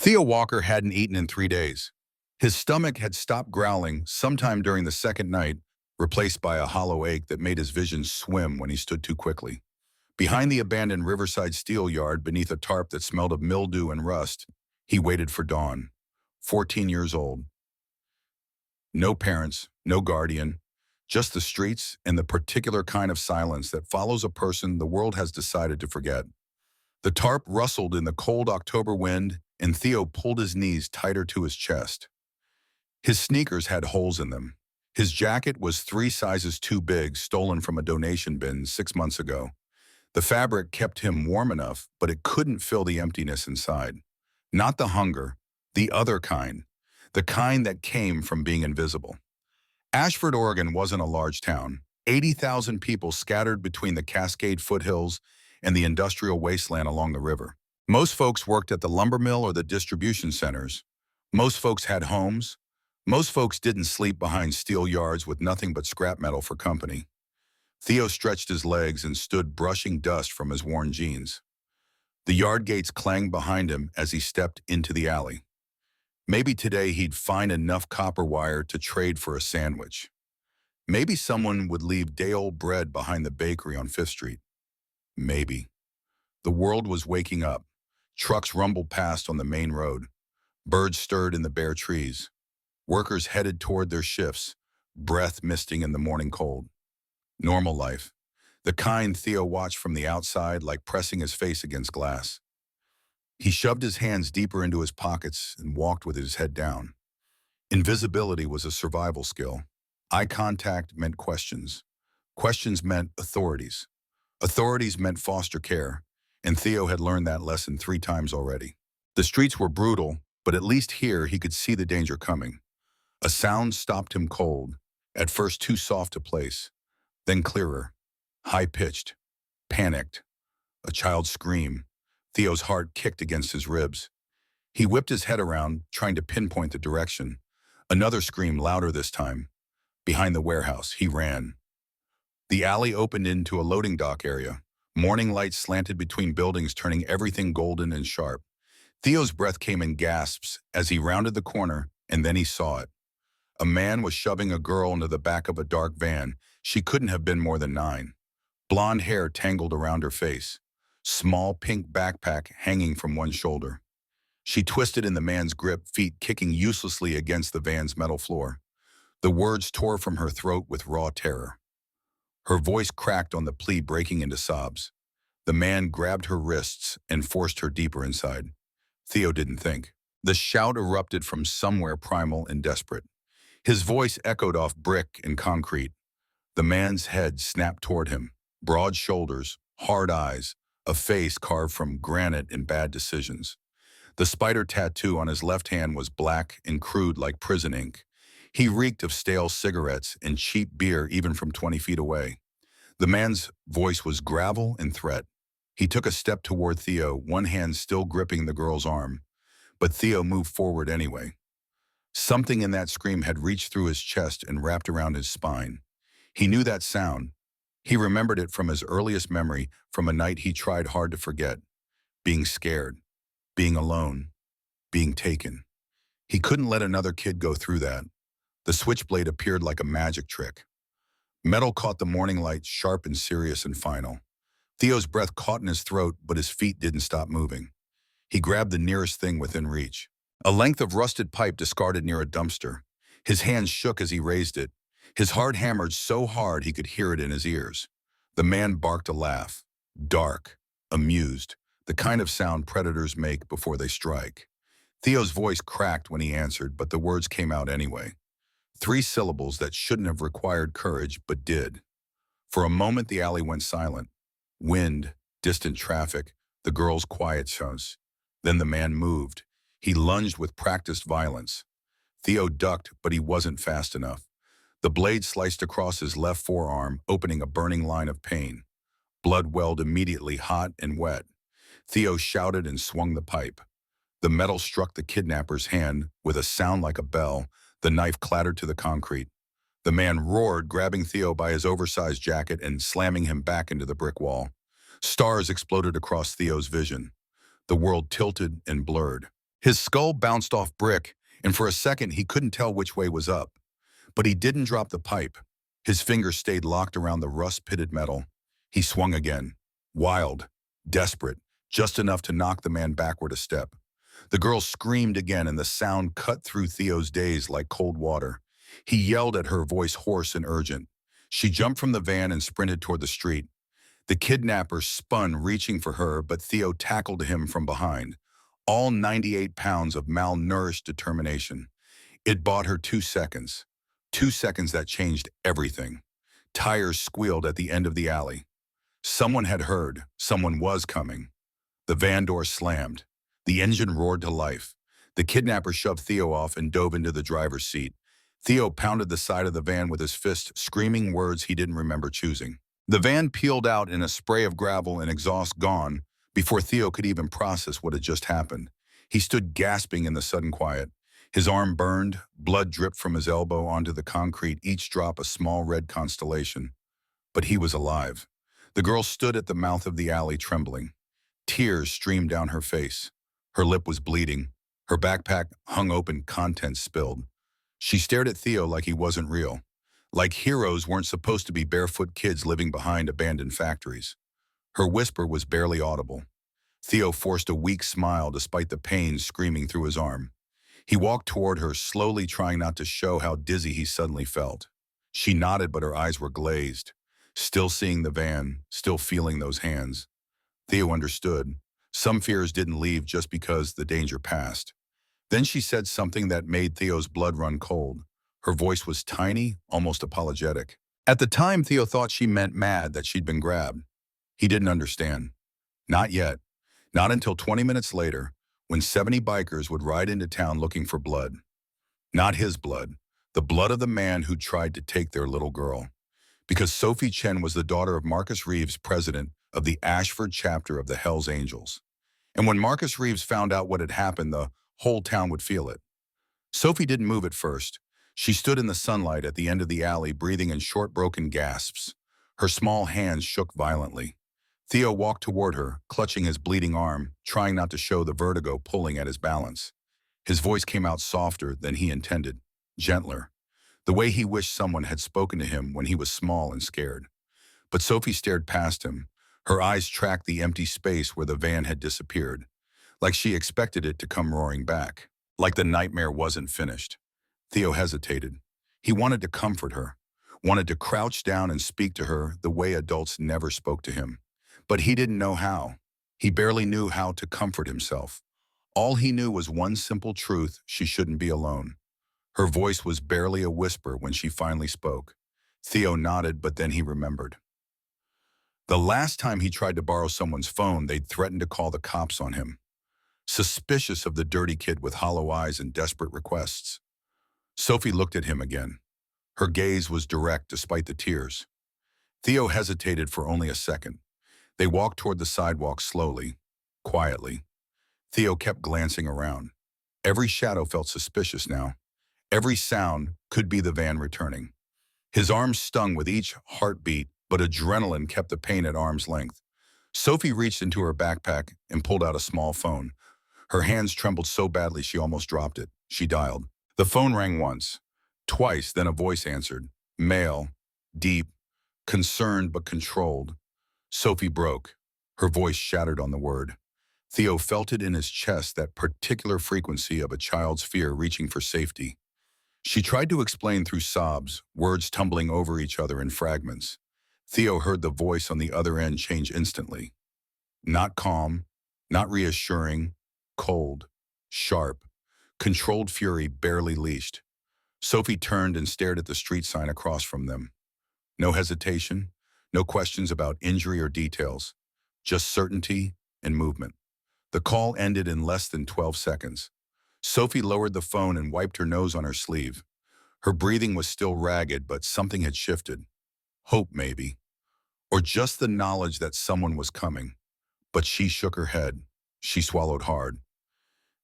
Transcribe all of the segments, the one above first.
Theo Walker hadn't eaten in 3 days. His stomach had stopped growling sometime during the second night, replaced by a hollow ache that made his vision swim when he stood too quickly. Behind the abandoned Riverside steel yard beneath a tarp that smelled of mildew and rust, he waited for Dawn, 14 years old. No parents, no guardian, just the streets and the particular kind of silence that follows a person the world has decided to forget. The tarp rustled in the cold October wind, and Theo pulled his knees tighter to his chest. His sneakers had holes in them. His jacket was 3 sizes too big, stolen from a donation bin 6 months ago. The fabric kept him warm enough, but it couldn't fill the emptiness inside. Not the hunger, the other kind. The kind that came from being invisible. Ashford, Oregon wasn't a large town. 80,000 people scattered between the Cascade foothills and the industrial wasteland along the river. Most folks worked at the lumber mill or the distribution centers. Most folks had homes. Most folks didn't sleep behind steel yards with nothing but scrap metal for company. Theo stretched his legs and stood brushing dust from his worn jeans. The yard gates clanged behind him as he stepped into the alley. Maybe today he'd find enough copper wire to trade for a sandwich. Maybe someone would leave day-old bread behind the bakery on 5th Street. Maybe. The world was waking up. Trucks rumbled past on the main road. Birds stirred in the bare trees. Workers headed toward their shifts, breath misting in the morning cold. Normal life. The kind Theo watched from the outside, like pressing his face against glass. He shoved his hands deeper into his pockets and walked with his head down. Invisibility was a survival skill. Eye contact meant questions. Questions meant authorities. Authorities meant foster care, and Theo had learned that lesson 3 times already. The streets were brutal, but at least here he could see the danger coming. A sound stopped him cold, at first too soft to place, then clearer, high-pitched, panicked. A child's scream. Theo's heart kicked against his ribs. He whipped his head around, trying to pinpoint the direction. Another scream, louder this time. Behind the warehouse, he ran. The alley opened into a loading dock area. Morning light slanted between buildings, turning everything golden and sharp. Theo's breath came in gasps as he rounded the corner, and then he saw it. A man was shoving a girl into the back of a dark van. She couldn't have been more than 9. Blonde hair tangled around her face. Small pink backpack hanging from one shoulder. She twisted in the man's grip, feet kicking uselessly against the van's metal floor. The words tore from her throat with raw terror. Her voice cracked on the plea, breaking into sobs. The man grabbed her wrists and forced her deeper inside. Theo didn't think. The shout erupted from somewhere primal and desperate. His voice echoed off brick and concrete. The man's head snapped toward him. Broad shoulders, hard eyes, a face carved from granite and bad decisions. The spider tattoo on his left hand was black and crude like prison ink. He reeked of stale cigarettes and cheap beer even from 20 feet away. The man's voice was gravel and threat. He took a step toward Theo, one hand still gripping the girl's arm. But Theo moved forward anyway. Something in that scream had reached through his chest and wrapped around his spine. He knew that sound. He remembered it from his earliest memory, from a night he tried hard to forget. Being scared, being alone, being taken. He couldn't let another kid go through that. The switchblade appeared like a magic trick. Metal caught the morning light, sharp and serious and final. Theo's breath caught in his throat, but his feet didn't stop moving. He grabbed the nearest thing within reach. A length of rusted pipe discarded near a dumpster. His hands shook as he raised it. His heart hammered so hard he could hear it in his ears. The man barked a laugh. Dark, amused, the kind of sound predators make before they strike. Theo's voice cracked when he answered, but the words came out anyway. 3 syllables that shouldn't have required courage, but did. For a moment, the alley went silent. Wind, distant traffic, the girl's quiet shouts. Then the man moved. He lunged with practiced violence. Theo ducked, but he wasn't fast enough. The blade sliced across his left forearm, opening a burning line of pain. Blood welled immediately, hot and wet. Theo shouted and swung the pipe. The metal struck the kidnapper's hand with a sound like a bell. The knife clattered to the concrete. The man roared, grabbing Theo by his oversized jacket and slamming him back into the brick wall. Stars exploded across Theo's vision. The world tilted and blurred. His skull bounced off brick, and for a second he couldn't tell which way was up. But he didn't drop the pipe. His fingers stayed locked around the rust-pitted metal. He swung again, wild, desperate, just enough to knock the man backward a step. The girl screamed again, and the sound cut through Theo's days like cold water. He yelled at her, voice hoarse and urgent. She jumped from the van and sprinted toward the street. The kidnapper spun, reaching for her, but Theo tackled him from behind. All 98 pounds of malnourished determination. It bought her 2 seconds. 2 seconds that changed everything. Tires squealed at the end of the alley. Someone had heard. Someone was coming. The van door slammed. The engine roared to life. The kidnapper shoved Theo off and dove into the driver's seat. Theo pounded the side of the van with his fist, screaming words he didn't remember choosing. The van peeled out in a spray of gravel and exhaust gone before Theo could even process what had just happened. He stood gasping in the sudden quiet. His arm burned, blood dripped from his elbow onto the concrete, each drop a small red constellation. But he was alive. The girl stood at the mouth of the alley trembling. Tears streamed down her face. Her lip was bleeding. Her backpack hung open, contents spilled. She stared at Theo like he wasn't real. Like heroes weren't supposed to be barefoot kids living behind abandoned factories. Her whisper was barely audible. Theo forced a weak smile despite the pain screaming through his arm. He walked toward her, slowly trying not to show how dizzy he suddenly felt. She nodded, but her eyes were glazed. Still seeing the van, still feeling those hands. Theo understood. Some fears didn't leave just because the danger passed. Then she said something that made Theo's blood run cold. Her voice was tiny, almost apologetic. At the time, Theo thought she meant mad that she'd been grabbed. He didn't understand. Not yet. Not until 20 minutes later, when 70 bikers would ride into town looking for blood. Not his blood. The blood of the man who tried to take their little girl. Because Sophie Chen was the daughter of Marcus Reeves, president of the Ashford chapter of the Hells Angels. And when Marcus Reeves found out what had happened, the whole town would feel it. Sophie didn't move at first. She stood in the sunlight at the end of the alley, breathing in short, broken gasps. Her small hands shook violently. Theo walked toward her, clutching his bleeding arm, trying not to show the vertigo pulling at his balance. His voice came out softer than he intended, gentler, the way he wished someone had spoken to him when he was small and scared. But Sophie stared past him. Her eyes tracked the empty space where the van had disappeared, like she expected it to come roaring back, like the nightmare wasn't finished. Theo hesitated. He wanted to comfort her, wanted to crouch down and speak to her the way adults never spoke to him. But he didn't know how. He barely knew how to comfort himself. All he knew was one simple truth: she shouldn't be alone. Her voice was barely a whisper when she finally spoke. Theo nodded, but then he remembered. The last time he tried to borrow someone's phone, they'd threatened to call the cops on him, suspicious of the dirty kid with hollow eyes and desperate requests. Sophie looked at him again. Her gaze was direct despite the tears. Theo hesitated for only a second. They walked toward the sidewalk slowly, quietly. Theo kept glancing around. Every shadow felt suspicious now. Every sound could be the van returning. His arms stung with each heartbeat, but adrenaline kept the pain at arm's length. Sophie reached into her backpack and pulled out a small phone. Her hands trembled so badly she almost dropped it. She dialed. The phone rang once, twice, then a voice answered. Male, deep, concerned but controlled. Sophie broke. Her voice shattered on the word. Theo felt it in his chest, that particular frequency of a child's fear reaching for safety. She tried to explain through sobs, words tumbling over each other in fragments. Theo heard the voice on the other end change instantly. Not calm, not reassuring, cold, sharp, controlled fury barely leashed. Sophie turned and stared at the street sign across from them. No hesitation, no questions about injury or details, just certainty and movement. The call ended in less than 12 seconds. Sophie lowered the phone and wiped her nose on her sleeve. Her breathing was still ragged, but something had shifted. Hope, maybe. Or just the knowledge that someone was coming. But she shook her head. She swallowed hard.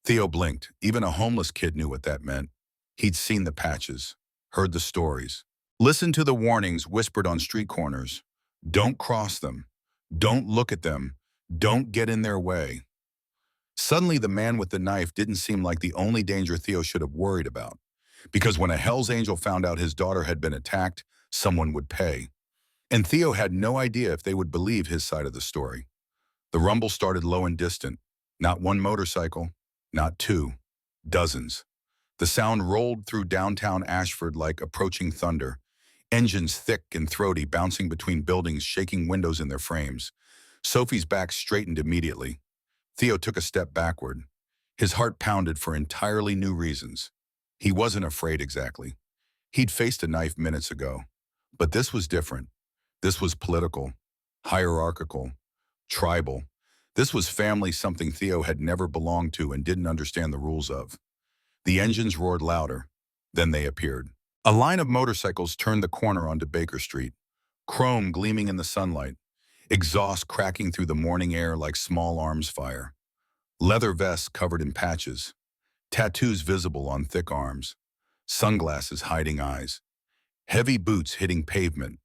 Theo blinked. Even a homeless kid knew what that meant. He'd seen the patches, heard the stories, listened to the warnings whispered on street corners. Don't cross them. Don't look at them. Don't get in their way. Suddenly, the man with the knife didn't seem like the only danger Theo should have worried about. Because when a Hell's Angel found out his daughter had been attacked, someone would pay. And Theo had no idea if they would believe his side of the story. The rumble started low and distant. Not one motorcycle, not two, dozens. The sound rolled through downtown Ashford like approaching thunder, engines thick and throaty bouncing between buildings, shaking windows in their frames. Sophie's back straightened immediately. Theo took a step backward. His heart pounded for entirely new reasons. He wasn't afraid exactly. He'd faced a knife minutes ago. But this was different. This was political, hierarchical, tribal. This was family, something Theo had never belonged to and didn't understand the rules of. The engines roared louder. Then they appeared. A line of motorcycles turned the corner onto Baker Street, chrome gleaming in the sunlight, exhaust cracking through the morning air like small arms fire. Leather vests covered in patches, tattoos visible on thick arms, sunglasses hiding eyes, heavy boots hitting pavement,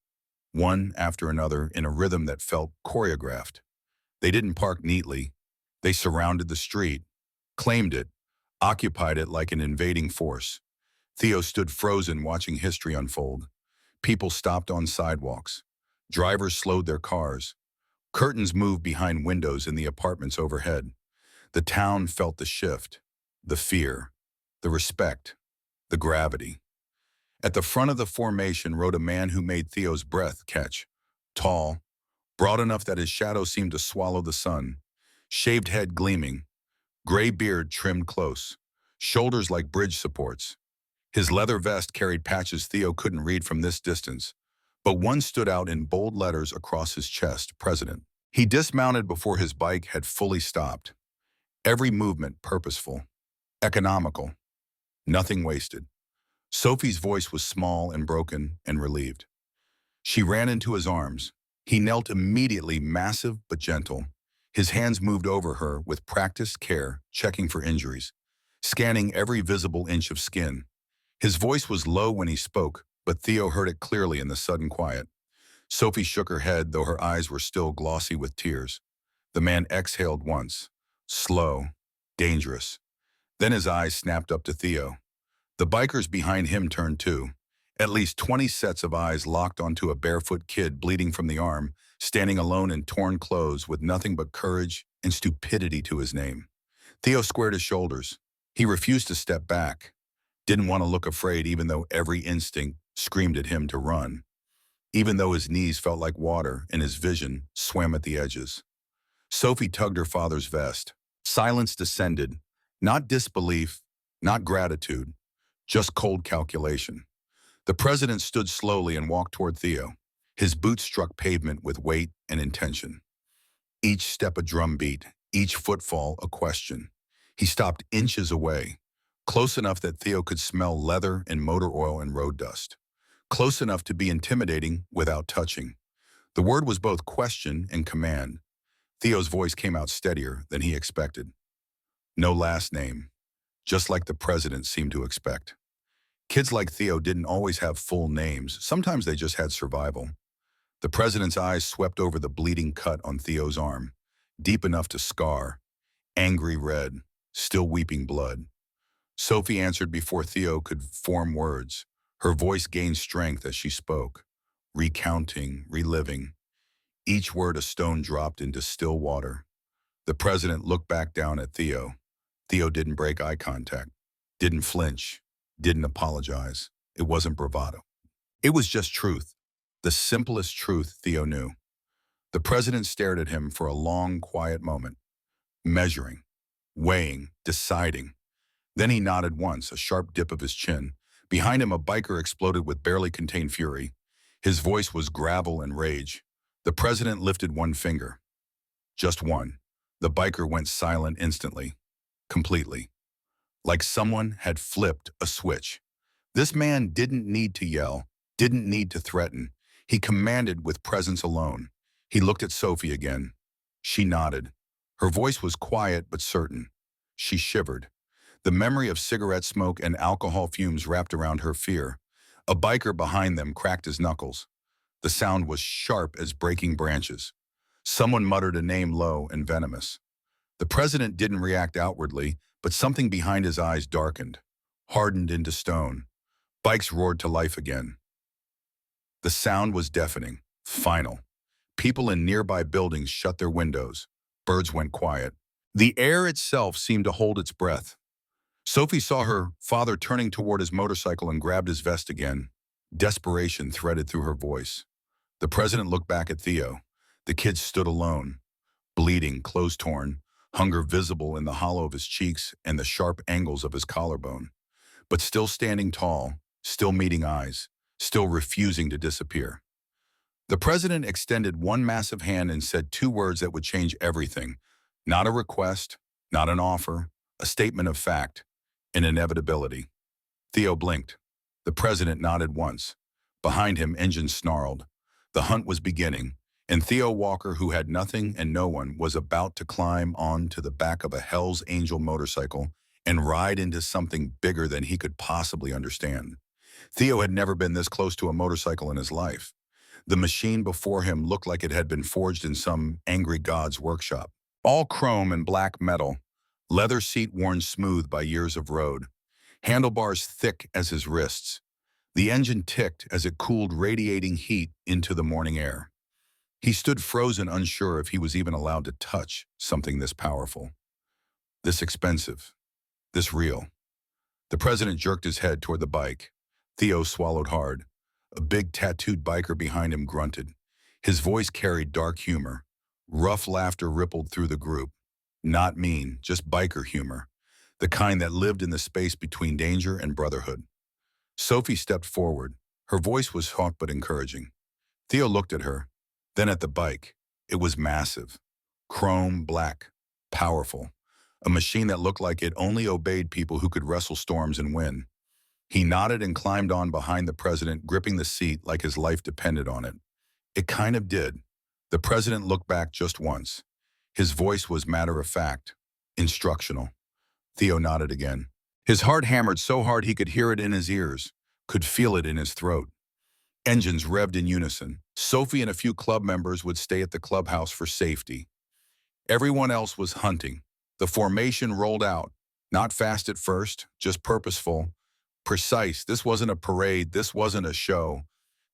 one after another in a rhythm that felt choreographed. They didn't park neatly. They surrounded the street, claimed it, occupied it like an invading force. Theo stood frozen watching history unfold. People stopped on sidewalks. Drivers slowed their cars. Curtains moved behind windows in the apartments overhead. The town felt the shift, the fear, the respect, the gravity. At the front of the formation rode a man who made Theo's breath catch. Tall, broad enough that his shadow seemed to swallow the sun. Shaved head gleaming, gray beard trimmed close, shoulders like bridge supports. His leather vest carried patches Theo couldn't read from this distance, but one stood out in bold letters across his chest, President. He dismounted before his bike had fully stopped. Every movement purposeful, economical, nothing wasted. Sophie's voice was small and broken and relieved. She ran into his arms. He knelt immediately, massive but gentle. His hands moved over her with practiced care, checking for injuries, scanning every visible inch of skin. His voice was low when he spoke, but Theo heard it clearly in the sudden quiet. Sophie shook her head, though her eyes were still glossy with tears. The man exhaled once, slow, dangerous. Then his eyes snapped up to Theo. The bikers behind him turned too. At least 20 sets of eyes locked onto a barefoot kid bleeding from the arm, standing alone in torn clothes with nothing but courage and stupidity to his name. Theo squared his shoulders. He refused to step back. Didn't want to look afraid even though every instinct screamed at him to run. Even though his knees felt like water and his vision swam at the edges. Sophie tugged her father's vest. Silence descended. Not disbelief, not gratitude, just cold calculation. The president stood slowly and walked toward Theo. His boots struck pavement with weight and intention. Each step a drumbeat, each footfall a question. He stopped inches away, close enough that Theo could smell leather and motor oil and road dust. Close enough to be intimidating without touching. The word was both question and command. Theo's voice came out steadier than he expected. No last name, just like the president seemed to expect. Kids like Theo didn't always have full names. Sometimes they just had survival. The president's eyes swept over the bleeding cut on Theo's arm, deep enough to scar, angry red, still weeping blood. Sophie answered before Theo could form words. Her voice gained strength as she spoke, recounting, reliving. Each word a stone dropped into still water. The president looked back down at Theo. Theo didn't break eye contact, didn't flinch, didn't apologize. It wasn't bravado. It was just truth, the simplest truth Theo knew. The president stared at him for a long, quiet moment, measuring, weighing, deciding. Then he nodded once, a sharp dip of his chin. Behind him, a biker exploded with barely contained fury. His voice was gravel and rage. The president lifted one finger. Just one. The biker went silent instantly, completely. Like someone had flipped a switch. This man didn't need to yell, didn't need to threaten. He commanded with presence alone. He looked at Sophie again. She nodded. Her voice was quiet but certain. She shivered. The memory of cigarette smoke and alcohol fumes wrapped around her fear. A biker behind them cracked his knuckles. The sound was sharp as breaking branches. Someone muttered a name low and venomous. The president didn't react outwardly, but something behind his eyes darkened, hardened into stone. Bikes roared to life again. The sound was deafening, final. People in nearby buildings shut their windows. Birds went quiet. The air itself seemed to hold its breath. Sophie saw her father turning toward his motorcycle and grabbed his vest again. Desperation threaded through her voice. The president looked back at Theo. The kid stood alone, bleeding, clothes torn, hunger visible in the hollow of his cheeks and the sharp angles of his collarbone, but still standing tall, still meeting eyes, still refusing to disappear. The president extended one massive hand and said two words that would change everything. Not a request, not an offer, a statement of fact, an inevitability. Theo blinked. The president nodded once. Behind him, engines snarled. The hunt was beginning, and Theo Walker, who had nothing and no one, was about to climb onto the back of a Hell's Angel motorcycle and ride into something bigger than he could possibly understand. Theo had never been this close to a motorcycle in his life. The machine before him looked like it had been forged in some angry god's workshop. All chrome and black metal, leather seat worn smooth by years of road, handlebars thick as his wrists. The engine ticked as it cooled radiating heat into the morning air. He stood frozen, unsure if he was even allowed to touch something this powerful, this expensive, this real. The president jerked his head toward the bike. Theo swallowed hard. A big tattooed biker behind him grunted. His voice carried dark humor. Rough laughter rippled through the group. Not mean, just biker humor. The kind that lived in the space between danger and brotherhood. Sophie stepped forward. Her voice was hot but encouraging. Theo looked at her, then at the bike. It was massive. Chrome black. Powerful. A machine that looked like it only obeyed people who could wrestle storms and win. He nodded and climbed on behind the president, gripping the seat like his life depended on it. It kind of did. The president looked back just once. His voice was matter-of-fact, instructional. Theo nodded again. His heart hammered so hard he could hear it in his ears, could feel it in his throat. Engines revved in unison. Sophie and a few club members would stay at the clubhouse for safety. Everyone else was hunting. The formation rolled out, not fast at first, just purposeful, precise. This wasn't a parade, this wasn't a show.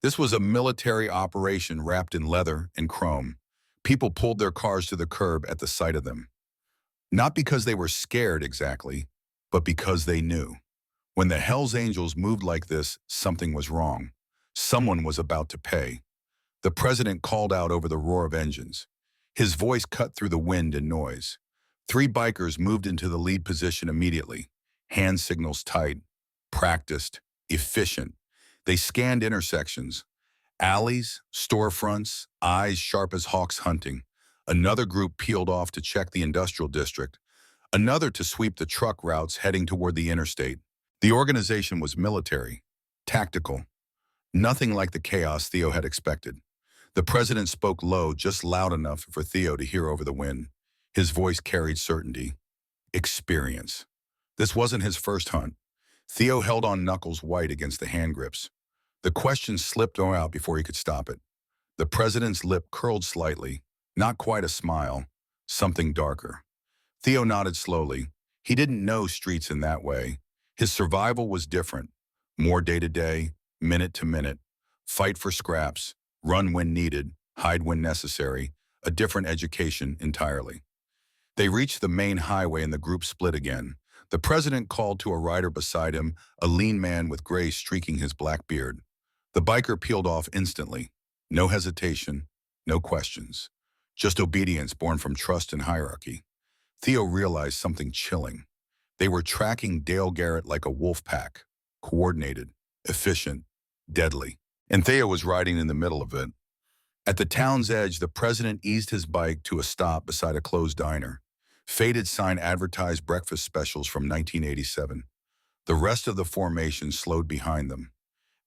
This was a military operation wrapped in leather and chrome. People pulled their cars to the curb at the sight of them. Not because they were scared exactly, but because they knew. When the Hells Angels moved like this, something was wrong. Someone was about to pay. The president called out over the roar of engines. His voice cut through the wind and noise. 3 bikers moved into the lead position immediately. Hand signals tight, practiced, efficient. They scanned intersections, alleys, storefronts, eyes sharp as hawks hunting. Another group peeled off to check the industrial district, another to sweep the truck routes heading toward the interstate. The organization was military, tactical, nothing like the chaos Theo had expected. The president spoke low, just loud enough for Theo to hear over the wind. His voice carried certainty, experience. This wasn't his first hunt. Theo held on, knuckles white against the hand grips. The question slipped out before he could stop it. The president's lip curled slightly, not quite a smile, something darker. Theo nodded slowly. He didn't know streets in that way. His survival was different. More day to day, minute to minute. Fight for scraps, run when needed, hide when necessary. A different education entirely. They reached the main highway and the group split again. The president called to a rider beside him, a lean man with gray streaking his black beard. The biker peeled off instantly. No hesitation, no questions. Just obedience born from trust and hierarchy. Theo realized something chilling. They were tracking Dale Garrett like a wolf pack, coordinated, efficient, deadly. And Theo was riding in the middle of it. At the town's edge, the president eased his bike to a stop beside a closed diner. Faded sign advertised breakfast specials from 1987. The rest of the formation slowed behind them.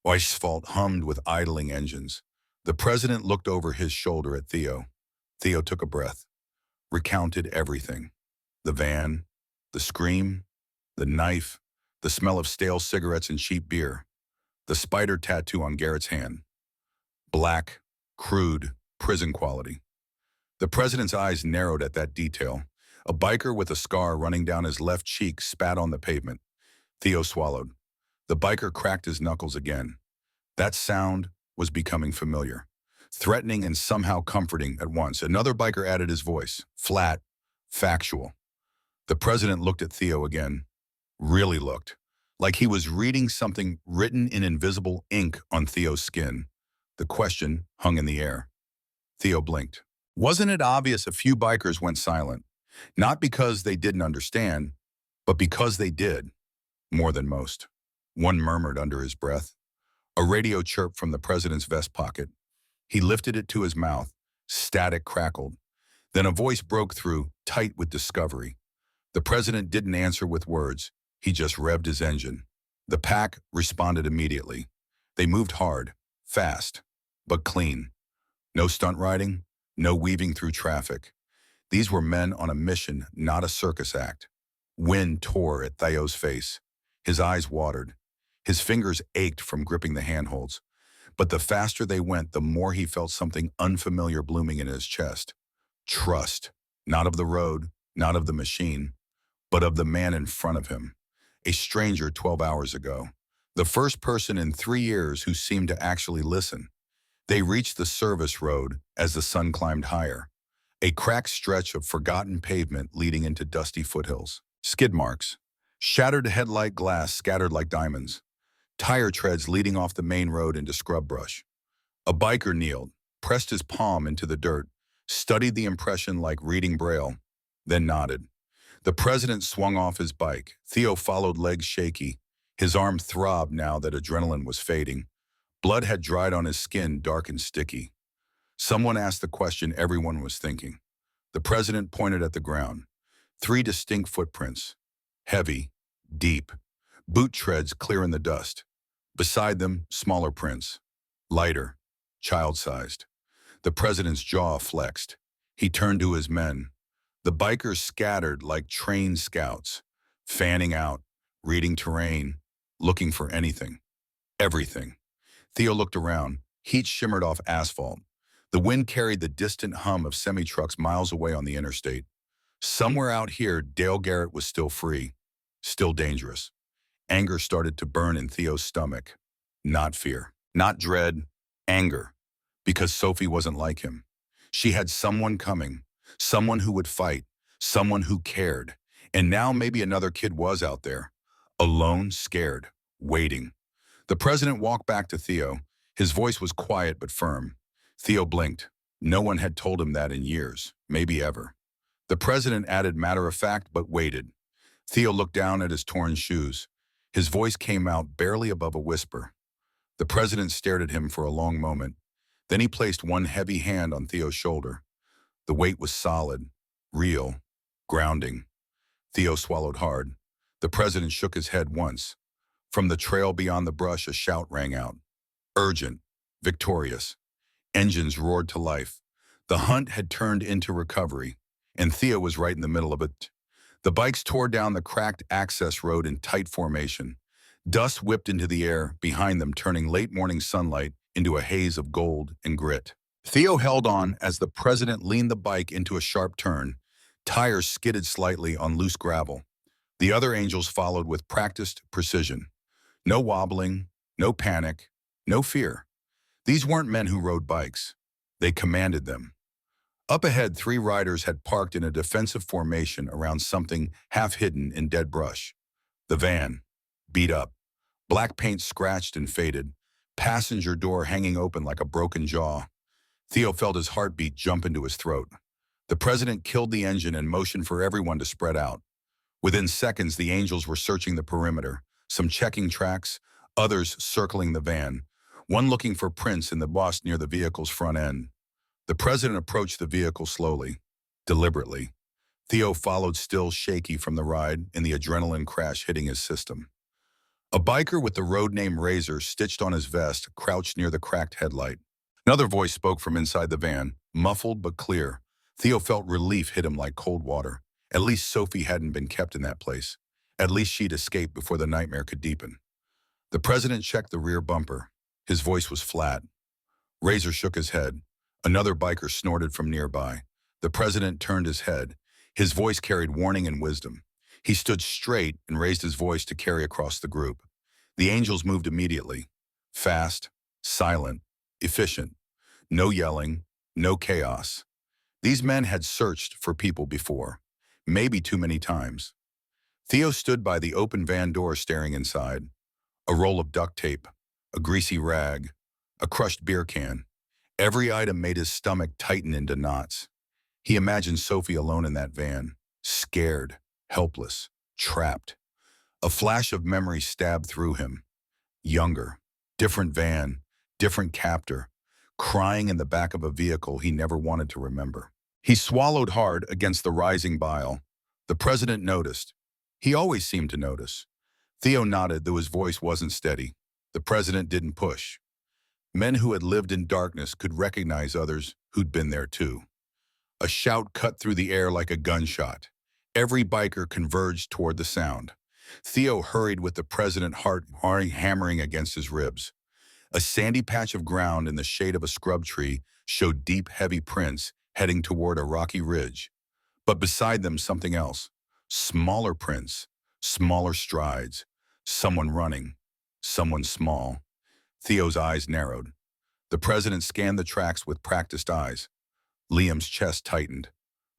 Asphalt hummed with idling engines. The president looked over his shoulder at Theo. Theo took a breath, recounted everything. The van, the scream, the knife, the smell of stale cigarettes and cheap beer, the spider tattoo on Garrett's hand. Black, crude, prison quality. The president's eyes narrowed at that detail. A biker with a scar running down his left cheek spat on the pavement. Theo swallowed. The biker cracked his knuckles again. That sound was becoming familiar, threatening and somehow comforting at once. Another biker added his voice, flat, factual. The president looked at Theo again, really looked, like he was reading something written in invisible ink on Theo's skin. The question hung in the air. Theo blinked. Wasn't it obvious a few bikers went silent? Not because they didn't understand, but because they did, more than most. One murmured under his breath. A radio chirped from the president's vest pocket. He lifted it to his mouth. Static crackled. Then a voice broke through, tight with discovery. The president didn't answer with words. He just revved his engine. The pack responded immediately. They moved hard, fast, but clean. No stunt riding, no weaving through traffic. These were men on a mission, not a circus act. Wind tore at Theo's face. His eyes watered. His fingers ached from gripping the handholds. But the faster they went, the more he felt something unfamiliar blooming in his chest. Trust, not of the road, not of the machine, but of the man in front of him. A stranger 12 hours ago. The first person in 3 years who seemed to actually listen. They reached the service road as the sun climbed higher. A cracked stretch of forgotten pavement leading into dusty foothills. Skid marks. Shattered headlight glass scattered like diamonds. Tire treads leading off the main road into scrub brush. A biker kneeled, pressed his palm into the dirt, studied the impression like reading Braille, then nodded. The president swung off his bike. Theo followed, legs shaky. His arm throbbed now that adrenaline was fading. Blood had dried on his skin, dark and sticky. Someone asked the question everyone was thinking. The president pointed at the ground. 3 distinct footprints. Heavy, deep. Boot treads clear in the dust. Beside them, smaller prints. Lighter, child-sized. The president's jaw flexed. He turned to his men. The bikers scattered like trained scouts, fanning out, reading terrain, looking for anything. Everything. Theo looked around. Heat shimmered off asphalt. The wind carried the distant hum of semi-trucks miles away on the interstate. Somewhere out here, Dale Garrett was still free, still dangerous. Anger started to burn in Theo's stomach. Not fear, not dread, anger. Because Sophie wasn't like him. She had someone coming, someone who would fight, someone who cared. And now maybe another kid was out there, alone, scared, waiting. The president walked back to Theo. His voice was quiet but firm. Theo blinked. No one had told him that in years, maybe ever. The president added matter of fact but waited. Theo looked down at his torn shoes. His voice came out barely above a whisper. The president stared at him for a long moment. Then he placed one heavy hand on Theo's shoulder. The weight was solid, real, grounding. Theo swallowed hard. The president shook his head once. From the trail beyond the brush, a shout rang out. Urgent, victorious. Engines roared to life. The hunt had turned into recovery, and Theo was right in the middle of it. The bikes tore down the cracked access road in tight formation. Dust whipped into the air behind them, turning late morning sunlight into a haze of gold and grit. Theo held on as the president leaned the bike into a sharp turn. Tires skidded slightly on loose gravel. The other angels followed with practiced precision. No wobbling, no panic, no fear. These weren't men who rode bikes. They commanded them. Up ahead, 3 riders had parked in a defensive formation around something half hidden in dead brush. The van, beat up. Black paint scratched and faded. Passenger door hanging open like a broken jaw. Theo felt his heartbeat jump into his throat. The president killed the engine and motioned for everyone to spread out. Within seconds, the angels were searching the perimeter, some checking tracks, others circling the van, one looking for prints in the dust near the vehicle's front end. The president approached the vehicle slowly, deliberately. Theo followed, still shaky from the ride and the adrenaline crash hitting his system. A biker with the road name Razor stitched on his vest crouched near the cracked headlight. Another voice spoke from inside the van, muffled but clear. Theo felt relief hit him like cold water. At least Sophie hadn't been kept in that place. At least she'd escaped before the nightmare could deepen. The president checked the rear bumper. His voice was flat. Razor shook his head. Another biker snorted from nearby. The president turned his head. His voice carried warning and wisdom. He stood straight and raised his voice to carry across the group. The angels moved immediately. Fast, silent, efficient. No yelling, no chaos. These men had searched for people before, maybe too many times. Theo stood by the open van door staring inside. A roll of duct tape, a greasy rag, a crushed beer can. Every item made his stomach tighten into knots. He imagined Sophie alone in that van, scared, helpless, trapped. A flash of memory stabbed through him. Younger, different van, different captor, crying in the back of a vehicle he never wanted to remember. He swallowed hard against the rising bile. The president noticed. He always seemed to notice. Theo nodded, though his voice wasn't steady. The president didn't push. Men who had lived in darkness could recognize others who'd been there too. A shout cut through the air like a gunshot. Every biker converged toward the sound. Theo hurried with the president's heart hammering against his ribs. A sandy patch of ground in the shade of a scrub tree showed deep, heavy prints heading toward a rocky ridge. But beside them, something else. Smaller prints, smaller strides. Someone running, someone small. Theo's eyes narrowed. The president scanned the tracks with practiced eyes. Liam's chest tightened.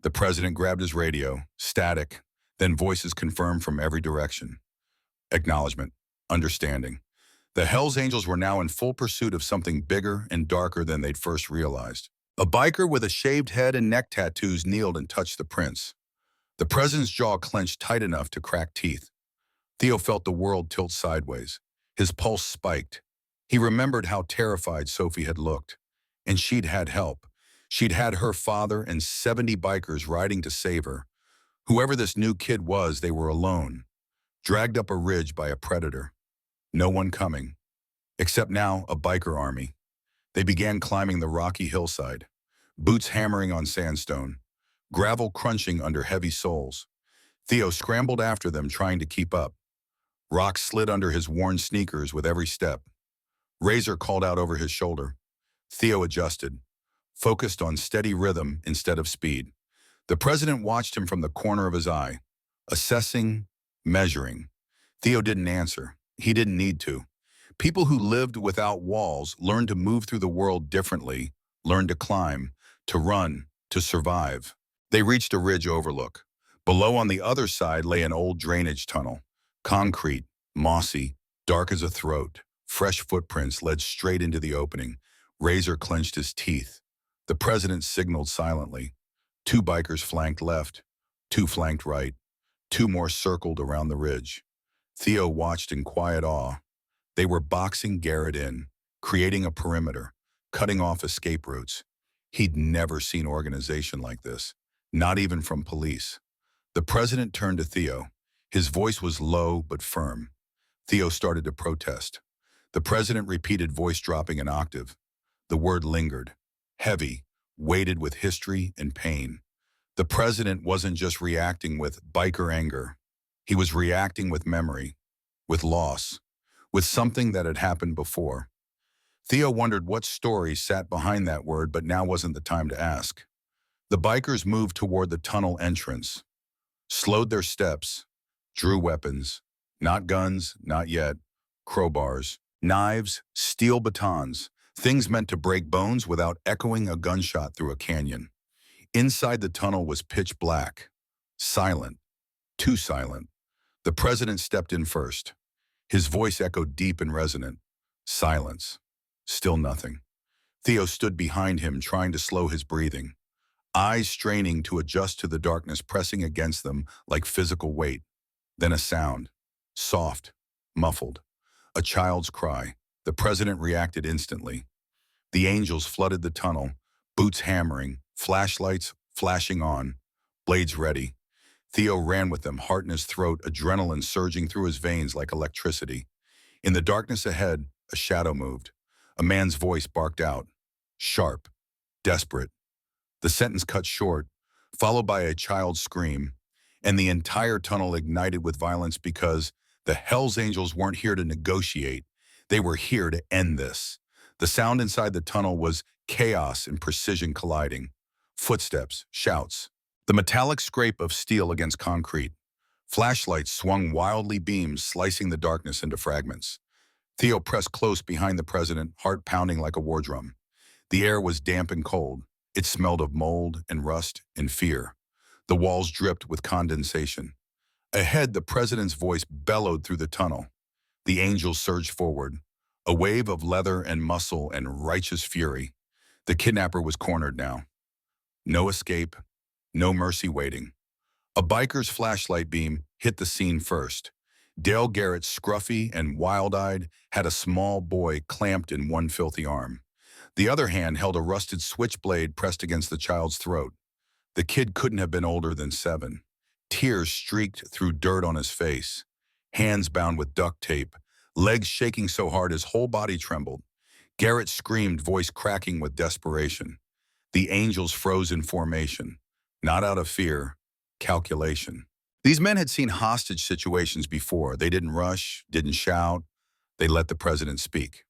The president grabbed his radio, static, then voices confirmed from every direction. Acknowledgement, understanding. The Hells Angels were now in full pursuit of something bigger and darker than they'd first realized. A biker with a shaved head and neck tattoos kneeled and touched the prints. The president's jaw clenched tight enough to crack teeth. Theo felt the world tilt sideways. His pulse spiked. He remembered how terrified Sophie had looked. And she'd had help. She'd had her father and 70 bikers riding to save her. Whoever this new kid was, they were alone, dragged up a ridge by a predator. No one coming. Except now, a biker army. They began climbing the rocky hillside, boots hammering on sandstone, gravel crunching under heavy soles. Theo scrambled after them, trying to keep up. Rocks slid under his worn sneakers with every step. Razor called out over his shoulder. Theo adjusted, focused on steady rhythm instead of speed. The president watched him from the corner of his eye, assessing, measuring. Theo didn't answer. He didn't need to. People who lived without walls learned to move through the world differently, learned to climb, to run, to survive. They reached a ridge overlook. Below on the other side lay an old drainage tunnel. Concrete, mossy, dark as a throat. Fresh footprints led straight into the opening. Razor clenched his teeth. The president signaled silently. 2 bikers flanked left, 2 flanked right. 2 more circled around the ridge. Theo watched in quiet awe. They were boxing Garrett in, creating a perimeter, cutting off escape routes. He'd never seen organization like this, not even from police. The president turned to Theo. His voice was low but firm. Theo started to protest. The president repeated, voice dropping an octave. The word lingered, heavy, weighted with history and pain. The president wasn't just reacting with biker anger. He was reacting with memory, with loss, with something that had happened before. Theo wondered what story sat behind that word, but now wasn't the time to ask. The bikers moved toward the tunnel entrance, slowed their steps, drew weapons. Not guns, not yet. Crowbars, knives, steel batons, things meant to break bones without echoing a gunshot through a canyon. Inside the tunnel was pitch black, silent, too silent. The president stepped in first. His voice echoed deep and resonant. Silence. Still nothing. Theo stood behind him, trying to slow his breathing, eyes straining to adjust to the darkness pressing against them like physical weight. Then a sound, soft, muffled, a child's cry. The president reacted instantly. The angels flooded the tunnel, boots hammering, flashlights flashing on, blades ready. Theo ran with them, heart in his throat, adrenaline surging through his veins like electricity. In the darkness ahead, a shadow moved. A man's voice barked out, sharp, desperate. The sentence cut short, followed by a child's scream, and the entire tunnel ignited with violence because the Hells Angels weren't here to negotiate. They were here to end this. The sound inside the tunnel was chaos and precision colliding. Footsteps, shouts, The metallic scrape of steel against concrete. Flashlights swung wildly beams, slicing the darkness into fragments. Theo pressed close behind the president, heart pounding like a war drum. The air was damp and cold. It smelled of mold and rust and fear. The walls dripped with condensation. Ahead, the president's voice bellowed through the tunnel. The angels surged forward, a wave of leather and muscle and righteous fury. The kidnapper was cornered now. No escape, no mercy waiting. A biker's flashlight beam hit the scene first. Dale Garrett, scruffy and wild-eyed, had a small boy clamped in one filthy arm. The other hand held a rusted switchblade pressed against the child's throat. The kid couldn't have been older than 7. Tears streaked through dirt on his face. Hands bound with duct tape, legs shaking so hard his whole body trembled. Garrett screamed, voice cracking with desperation. The angels froze in formation, not out of fear, calculation. These men had seen hostage situations before. They didn't rush, didn't shout. They let the president speak.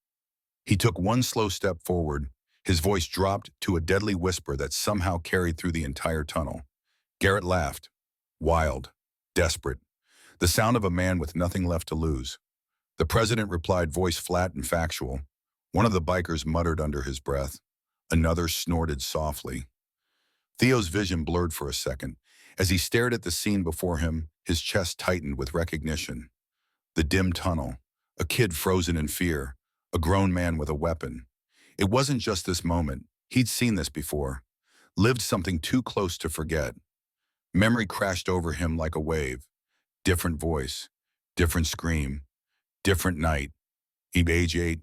He took one slow step forward. His voice dropped to a deadly whisper that somehow carried through the entire tunnel. Garrett laughed, wild, desperate, the sound of a man with nothing left to lose. The president replied, voice flat and factual. One of the bikers muttered under his breath. Another snorted softly. Theo's vision blurred for a second. As he stared at the scene before him, his chest tightened with recognition. The dim tunnel, a kid frozen in fear, a grown man with a weapon. It wasn't just this moment. He'd seen this before, lived something too close to forget. Memory crashed over him like a wave. Different voice, different scream, different night. Age 8,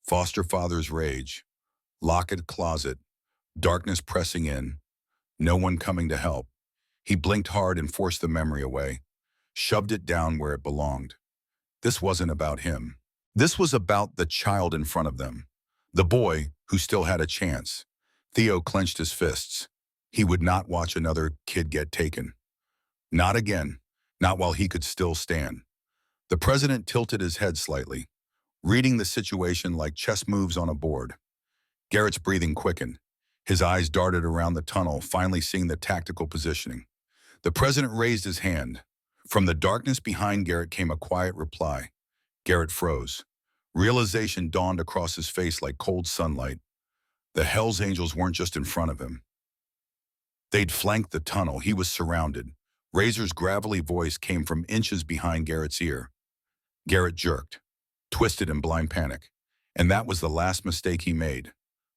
foster father's rage, locked closet, darkness pressing in, no one coming to help. He blinked hard and forced the memory away, shoved it down where it belonged. This wasn't about him. This was about the child in front of them, the boy who still had a chance. Theo clenched his fists. He would not watch another kid get taken. Not again, not while he could still stand. The president tilted his head slightly, reading the situation like chess moves on a board. Garrett's breathing quickened. His eyes darted around the tunnel, finally seeing the tactical positioning. The president raised his hand. From the darkness behind Garrett came a quiet reply. Garrett froze. Realization dawned across his face like cold sunlight. The Hells Angels weren't just in front of him. They'd flanked the tunnel. He was surrounded. Razor's gravelly voice came from inches behind Garrett's ear. Garrett jerked, twisted in blind panic. And that was the last mistake he made.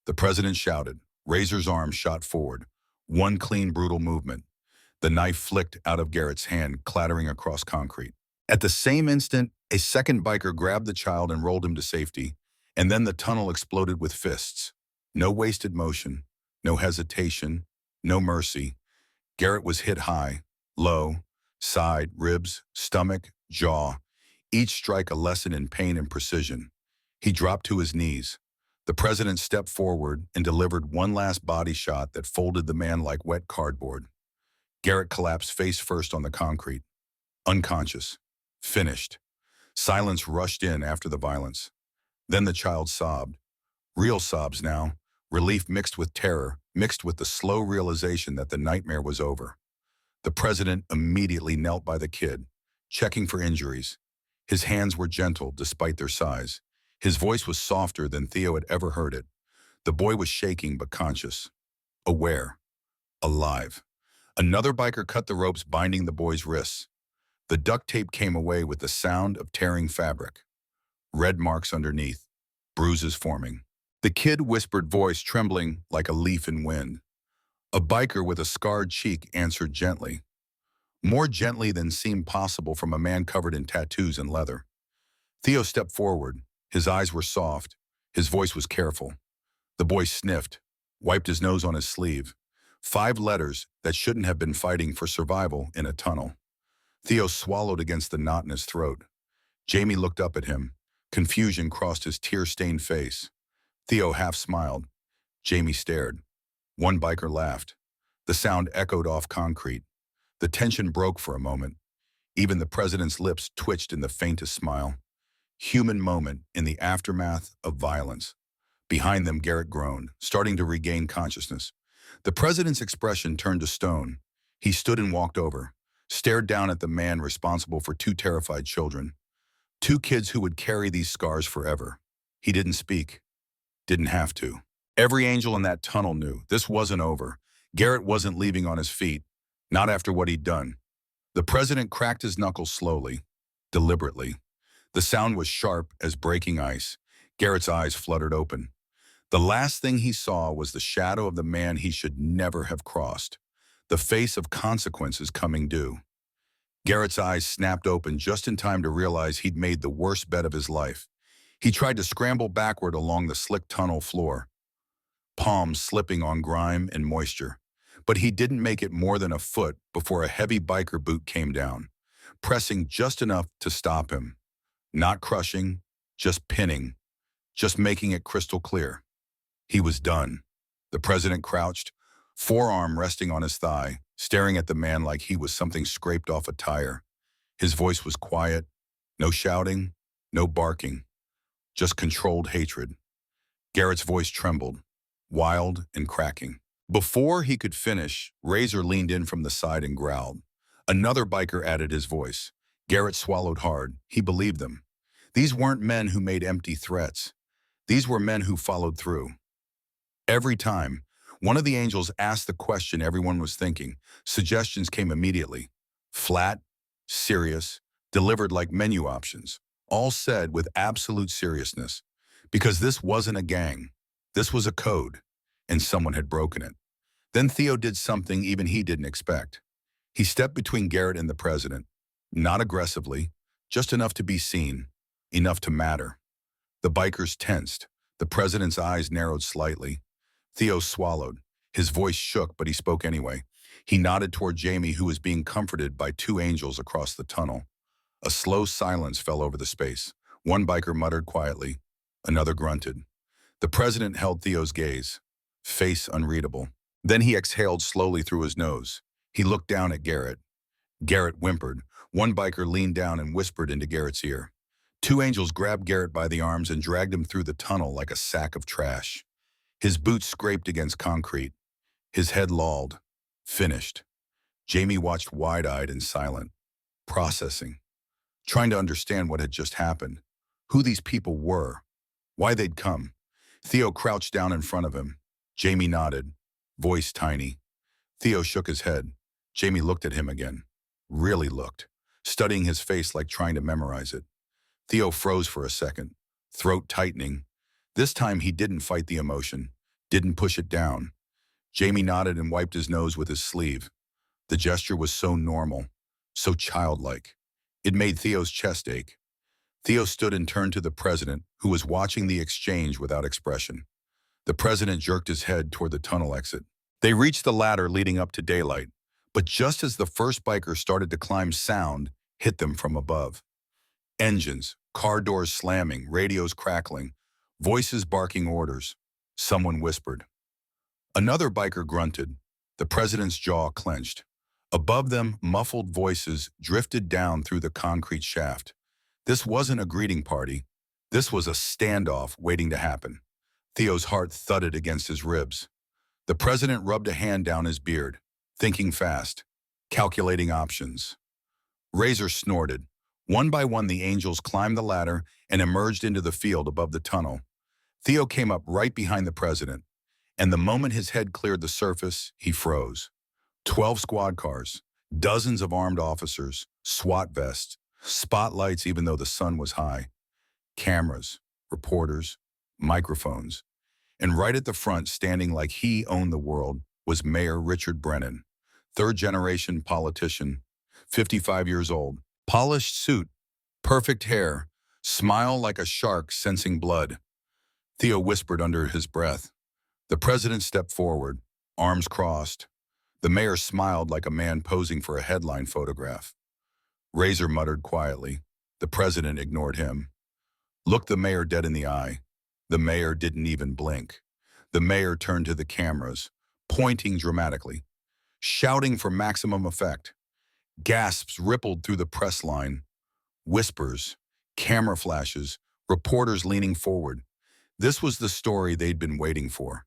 The president shouted. Razor's arm shot forward. One clean, brutal movement. The knife flicked out of Garrett's hand, clattering across concrete. At the same instant, a second biker grabbed the child and rolled him to safety, and then the tunnel exploded with fists. No wasted motion, no hesitation, no mercy. Garrett was hit high, low, side, ribs, stomach, jaw, each strike a lesson in pain and precision. He dropped to his knees. The president stepped forward and delivered one last body shot that folded the man like wet cardboard. Garrett collapsed face first on the concrete. Unconscious. Finished. Silence rushed in after the violence. Then the child sobbed. Real sobs now. Relief mixed with terror, mixed with the slow realization that the nightmare was over. The president immediately knelt by the kid, checking for injuries. His hands were gentle despite their size. His voice was softer than Theo had ever heard it. The boy was shaking but conscious. Aware. Alive. Another biker cut the ropes binding the boy's wrists. The duct tape came away with the sound of tearing fabric. Red marks underneath, bruises forming. The kid whispered, voice trembling like a leaf in wind. A biker with a scarred cheek answered gently. More gently than seemed possible from a man covered in tattoos and leather. Theo stepped forward. His eyes were soft. His voice was careful. The boy sniffed, wiped his nose on his sleeve. 5 letters that shouldn't have been fighting for survival in a tunnel. Theo swallowed against the knot in his throat. Jamie looked up at him. Confusion crossed his tear-stained face. Theo half smiled. Jamie stared. One biker laughed. The sound echoed off concrete. The tension broke for a moment. Even the president's lips twitched in the faintest smile. Human moment in the aftermath of violence. Behind them, Garrett groaned, starting to regain consciousness. The president's expression turned to stone. He stood and walked over, stared down at the man responsible for two terrified children, two kids who would carry these scars forever. He didn't speak, didn't have to. Every angel in that tunnel knew this wasn't over. Garrett wasn't leaving on his feet, not after what he'd done. The president cracked his knuckles slowly, deliberately. The sound was sharp as breaking ice. Garrett's eyes fluttered open. The last thing he saw was the shadow of the man he should never have crossed, the face of consequences coming due. Garrett's eyes snapped open just in time to realize he'd made the worst bet of his life. He tried to scramble backward along the slick tunnel floor, palms slipping on grime and moisture. But he didn't make it more than a foot before a heavy biker boot came down, pressing just enough to stop him. Not crushing, just pinning, just making it crystal clear. He was done. The president crouched, forearm resting on his thigh, staring at the man like he was something scraped off a tire. His voice was quiet, no shouting, no barking, just controlled hatred. Garrett's voice trembled, wild and cracking. Before he could finish, Razor leaned in from the side and growled. Another biker added his voice. Garrett swallowed hard. He believed them. These weren't men who made empty threats. These were men who followed through. Every time one of the angels asked the question everyone was thinking, suggestions came immediately. Flat, serious, delivered like menu options, all said with absolute seriousness. Because this wasn't a gang. This was a code, and someone had broken it. Then Theo did something even he didn't expect. He stepped between Garrett and the president, not aggressively, just enough to be seen, enough to matter. The bikers tensed. The president's eyes narrowed slightly. Theo swallowed. His voice shook, but he spoke anyway. He nodded toward Jamie, who was being comforted by two angels across the tunnel. A slow silence fell over the space. One biker muttered quietly. Another grunted. The president held Theo's gaze, face unreadable. Then he exhaled slowly through his nose. He looked down at Garrett. Garrett whimpered. One biker leaned down and whispered into Garrett's ear. Two angels grabbed Garrett by the arms and dragged him through the tunnel like a sack of trash. His boots scraped against concrete. His head lolled. Finished. Jamie watched wide-eyed and silent, processing, trying to understand what had just happened, who these people were, why they'd come. Theo crouched down in front of him. Jamie nodded, voice tiny. Theo shook his head. Jamie looked at him again. Really looked, studying his face like trying to memorize it. Theo froze for a second, throat tightening. This time he didn't fight the emotion, didn't push it down. Jamie nodded and wiped his nose with his sleeve. The gesture was so normal, so childlike. It made Theo's chest ache. Theo stood and turned to the president, who was watching the exchange without expression. The president jerked his head toward the tunnel exit. They reached the ladder leading up to daylight, but just as the first biker started to climb, sound hit them from above. Engines, car doors slamming, radios crackling, voices barking orders. Someone whispered. Another biker grunted. The president's jaw clenched. Above them, muffled voices drifted down through the concrete shaft. This wasn't a greeting party. This was a standoff waiting to happen. Theo's heart thudded against his ribs. The president rubbed a hand down his beard, thinking fast, calculating options. Razor snorted. One by one, the angels climbed the ladder and emerged into the field above the tunnel. Theo came up right behind the president, and the moment his head cleared the surface, he froze. 12 squad cars, dozens of armed officers, SWAT vests, spotlights even though the sun was high, cameras, reporters, microphones. And right at the front, standing like he owned the world, was Mayor Richard Brennan, third-generation politician, 55 years old, polished suit, perfect hair, smile like a shark sensing blood. Theo whispered under his breath. The president stepped forward, arms crossed. The mayor smiled like a man posing for a headline photograph. Razor muttered quietly. The president ignored him. Looked the mayor dead in the eye. The mayor didn't even blink. The mayor turned to the cameras, pointing dramatically, shouting for maximum effect. Gasps rippled through the press line. Whispers, camera flashes, reporters leaning forward. This was the story they'd been waiting for.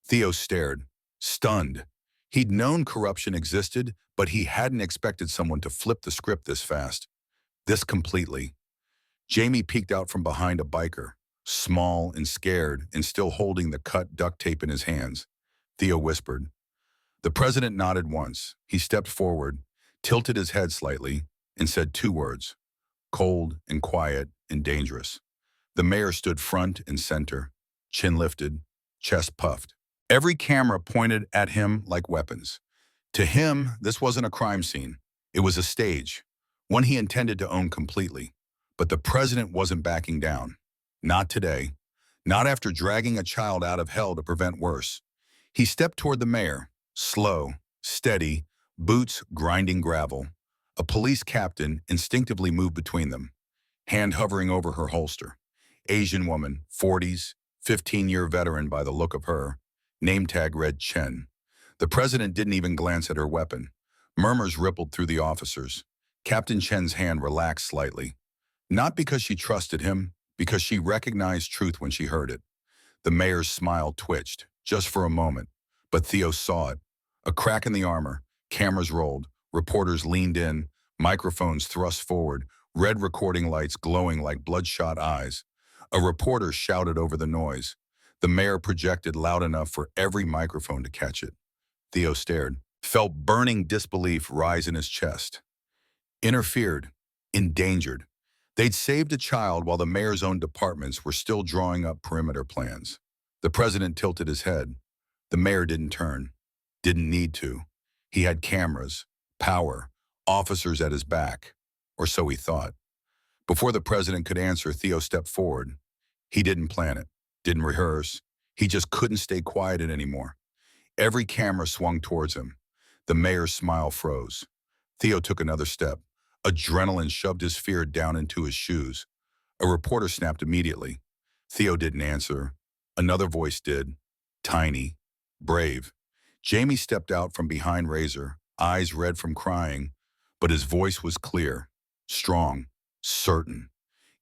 Theo stared, stunned. He'd known corruption existed, but he hadn't expected someone to flip the script this fast, this completely. Jamie peeked out from behind a biker, small and scared and still holding the cut duct tape in his hands. Theo whispered. The president nodded once. He stepped forward, tilted his head slightly, and said two words, cold and quiet and dangerous. The mayor stood front and center, chin lifted, chest puffed. Every camera pointed at him like weapons. To him, this wasn't a crime scene. It was a stage, one he intended to own completely. But the president wasn't backing down. Not today. Not after dragging a child out of hell to prevent worse. He stepped toward the mayor, slow, steady, boots grinding gravel. A police captain instinctively moved between them, hand hovering over her holster. Asian woman, 40s, 15-year veteran by the look of her. Name tag read Chen. The president didn't even glance at her weapon. Murmurs rippled through the officers. Captain Chen's hand relaxed slightly. Not because she trusted him, because she recognized truth when she heard it. The mayor's smile twitched, just for a moment, but Theo saw it. A crack in the armor, cameras rolled, reporters leaned in, microphones thrust forward, red recording lights glowing like bloodshot eyes. A reporter shouted over the noise. The mayor projected loud enough for every microphone to catch it. Theo stared, felt burning disbelief rise in his chest. Interfered, endangered. They'd saved a child while the mayor's own departments were still drawing up perimeter plans. The president tilted his head. The mayor didn't turn. Didn't need to. He had cameras, power, officers at his back. Or so he thought. Before the president could answer, Theo stepped forward. He didn't plan it, didn't rehearse. He just couldn't stay quiet anymore. Every camera swung towards him. The mayor's smile froze. Theo took another step. Adrenaline shoved his fear down into his shoes. A reporter snapped immediately. Theo didn't answer. Another voice did. Tiny. Brave. Jamie stepped out from behind Razor, eyes red from crying, but his voice was clear, strong, certain.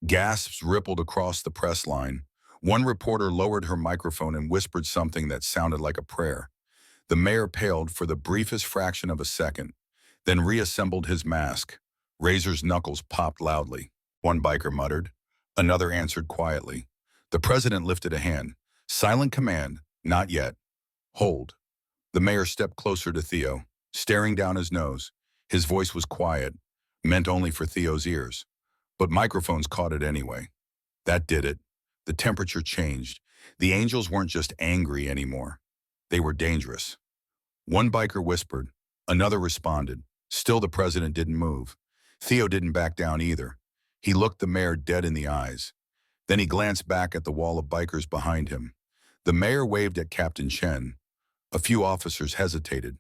Gasps rippled across the press line. One reporter lowered her microphone and whispered something that sounded like a prayer. The mayor paled for the briefest fraction of a second, then reassembled his mask. Razor's knuckles popped loudly. One biker muttered. Another answered quietly. The president lifted a hand. Silent command. Not yet. Hold. The mayor stepped closer to Theo, staring down his nose. His voice was quiet, meant only for Theo's ears. But microphones caught it anyway. That did it. The temperature changed. The angels weren't just angry anymore. They were dangerous. One biker whispered. Another responded. Still the president didn't move. Theo didn't back down either. He looked the mayor dead in the eyes. Then he glanced back at the wall of bikers behind him. The mayor waved at Captain Chen. A few officers hesitated.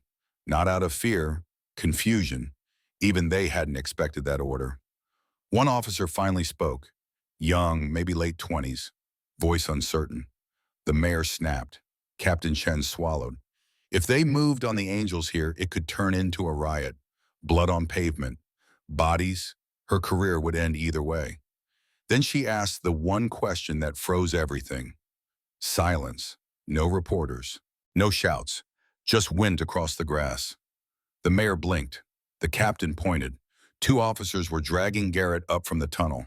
Not out of fear, confusion. Even they hadn't expected that order. One officer finally spoke. Young, maybe late 20s. Voice uncertain. The mayor snapped. Captain Chen swallowed. If they moved on the angels here, it could turn into a riot. Blood on pavement. Bodies. Her career would end either way. Then she asked the one question that froze everything. Silence. No reporters. No shouts. Just wind across the grass. The mayor blinked. The captain pointed. Two officers were dragging Garrett up from the tunnel.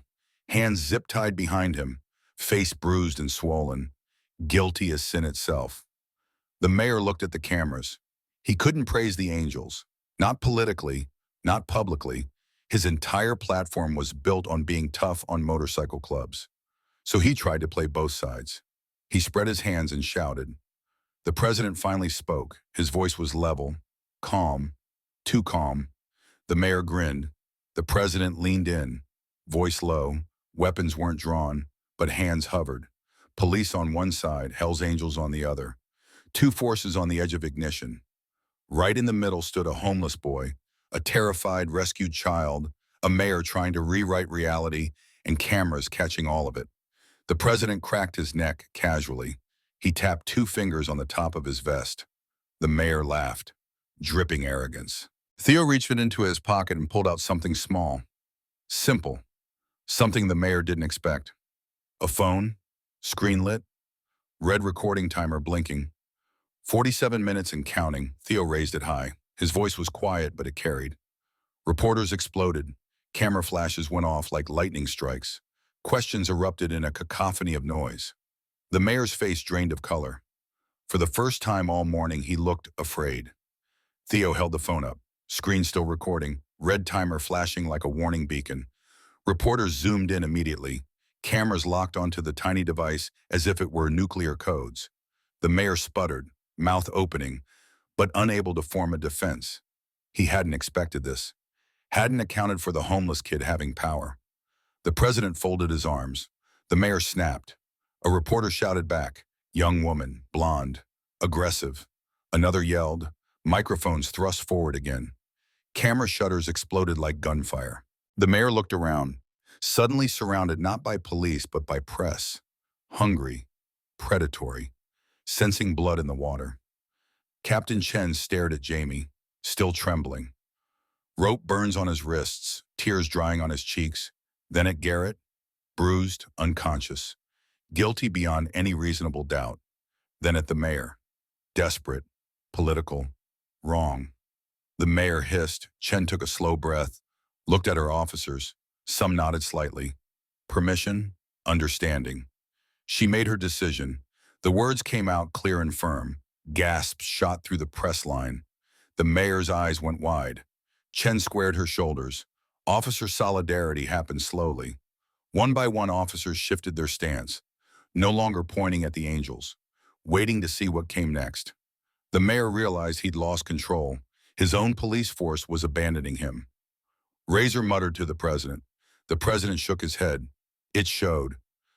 Hands zip-tied behind him. Face bruised and swollen. Guilty as sin itself. The mayor looked at the cameras. He couldn't praise the angels. Not politically. Not publicly. His entire platform was built on being tough on motorcycle clubs. So he tried to play both sides. He spread his hands and shouted. The president finally spoke. His voice was level, calm, too calm. The mayor grinned. The president leaned in, voice low. Weapons weren't drawn, but hands hovered. Police on one side, Hell's Angels on the other. Two forces on the edge of ignition. Right in the middle stood a homeless boy, a terrified, rescued child, a mayor trying to rewrite reality, and cameras catching all of it. The president cracked his neck casually. He tapped two fingers on the top of his vest. The mayor laughed, dripping arrogance. Theo reached into his pocket and pulled out something small. Simple. Something the mayor didn't expect. A phone, screen lit, red recording timer blinking. 47 minutes and counting. Theo raised it high. His voice was quiet, but it carried. Reporters exploded. Camera flashes went off like lightning strikes. Questions erupted in a cacophony of noise. The mayor's face drained of color. For the first time all morning, he looked afraid. Theo held the phone up, screen still recording, red timer flashing like a warning beacon. Reporters zoomed in immediately, cameras locked onto the tiny device as if it were nuclear codes. The mayor sputtered, mouth opening, but unable to form a defense. He hadn't expected this, hadn't accounted for the homeless kid having power. The president folded his arms. The mayor snapped. A reporter shouted back, "Young woman, blonde, aggressive." Another yelled. Microphones thrust forward again. Camera shutters exploded like gunfire. The mayor looked around, suddenly surrounded not by police but by press. Hungry, predatory, sensing blood in the water. Captain Chen stared at Jamie, still trembling. Rope burns on his wrists, tears drying on his cheeks. Then at Garrett, bruised, unconscious, guilty beyond any reasonable doubt. Then at the mayor, desperate, political, wrong. The mayor hissed. Chen took a slow breath, looked at her officers. Some nodded slightly. Permission, understanding. She made her decision. The words came out clear and firm. Gasps shot through the press line. The mayor's eyes went wide. Chen squared her shoulders. Officer solidarity happened slowly. One by one, officers shifted their stance, no longer pointing at the angels, waiting to see what came next. The mayor realized he'd lost control. His own police force was abandoning him. Razor muttered to the president. The president shook his head. It showed.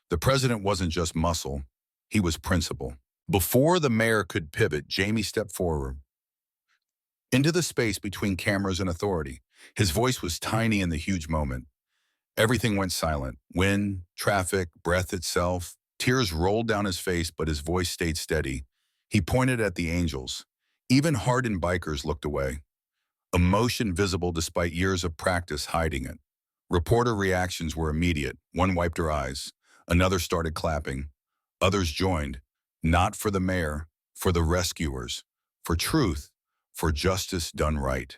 The president wasn't just muscle, he was principle. Before the mayor could pivot, Jamie stepped forward into the space between cameras and authority. His voice was tiny in the huge moment. Everything went silent. Wind, traffic, breath itself. Tears rolled down his face, but his voice stayed steady. He pointed at the angels. Even hardened bikers looked away. Emotion visible despite years of practice hiding it. Reporter reactions were immediate. One wiped her eyes. Another started clapping. Others joined. Not for the mayor, for the rescuers, for truth, for justice done right.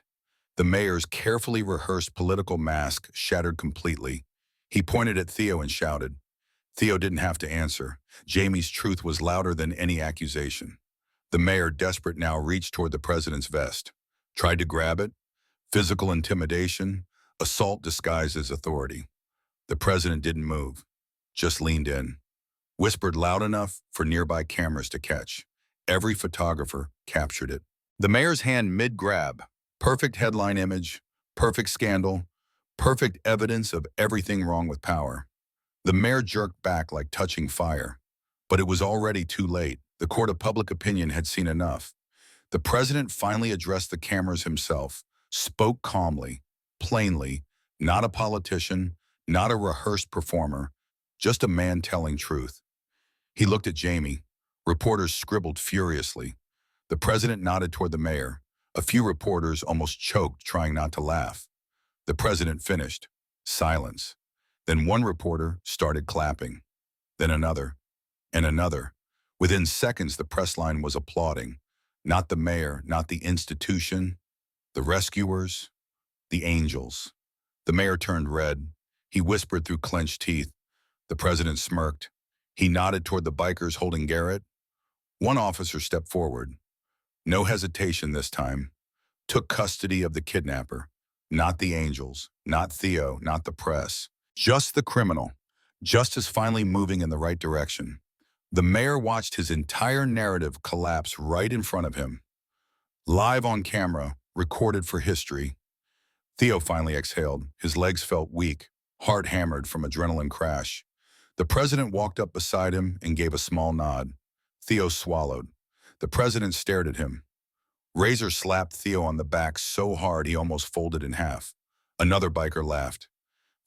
The mayor's carefully rehearsed political mask shattered completely. He pointed at Theo and shouted. Theo didn't have to answer. Jamie's truth was louder than any accusation. The mayor, desperate now, reached toward the president's vest. Tried to grab it. Physical intimidation. Assault disguised as authority. The president didn't move. Just leaned in. Whispered loud enough for nearby cameras to catch. Every photographer captured it. The mayor's hand mid-grab. Perfect headline image. Perfect scandal. Perfect evidence of everything wrong with power. The mayor jerked back like touching fire. But it was already too late. The court of public opinion had seen enough. The president finally addressed the cameras himself, spoke calmly, plainly, not a politician, not a rehearsed performer, just a man telling truth. He looked at Jamie. Reporters scribbled furiously. The president nodded toward the mayor. A few reporters almost choked, trying not to laugh. The president finished. Silence. Then one reporter started clapping. Then another. And another. Within seconds, the press line was applauding. Not the mayor, not the institution, the rescuers, the angels. The mayor turned red. He whispered through clenched teeth. The president smirked. He nodded toward the bikers holding Garrett. One officer stepped forward. No hesitation this time. Took custody of the kidnapper. Not the angels, not Theo, not the press. Just the criminal. Justice finally moving in the right direction. The mayor watched his entire narrative collapse right in front of him. Live on camera, recorded for history. Theo finally exhaled. His legs felt weak, heart hammered from adrenaline crash. The president walked up beside him and gave a small nod. Theo swallowed. The president stared at him. Razor slapped Theo on the back so hard he almost folded in half. Another biker laughed.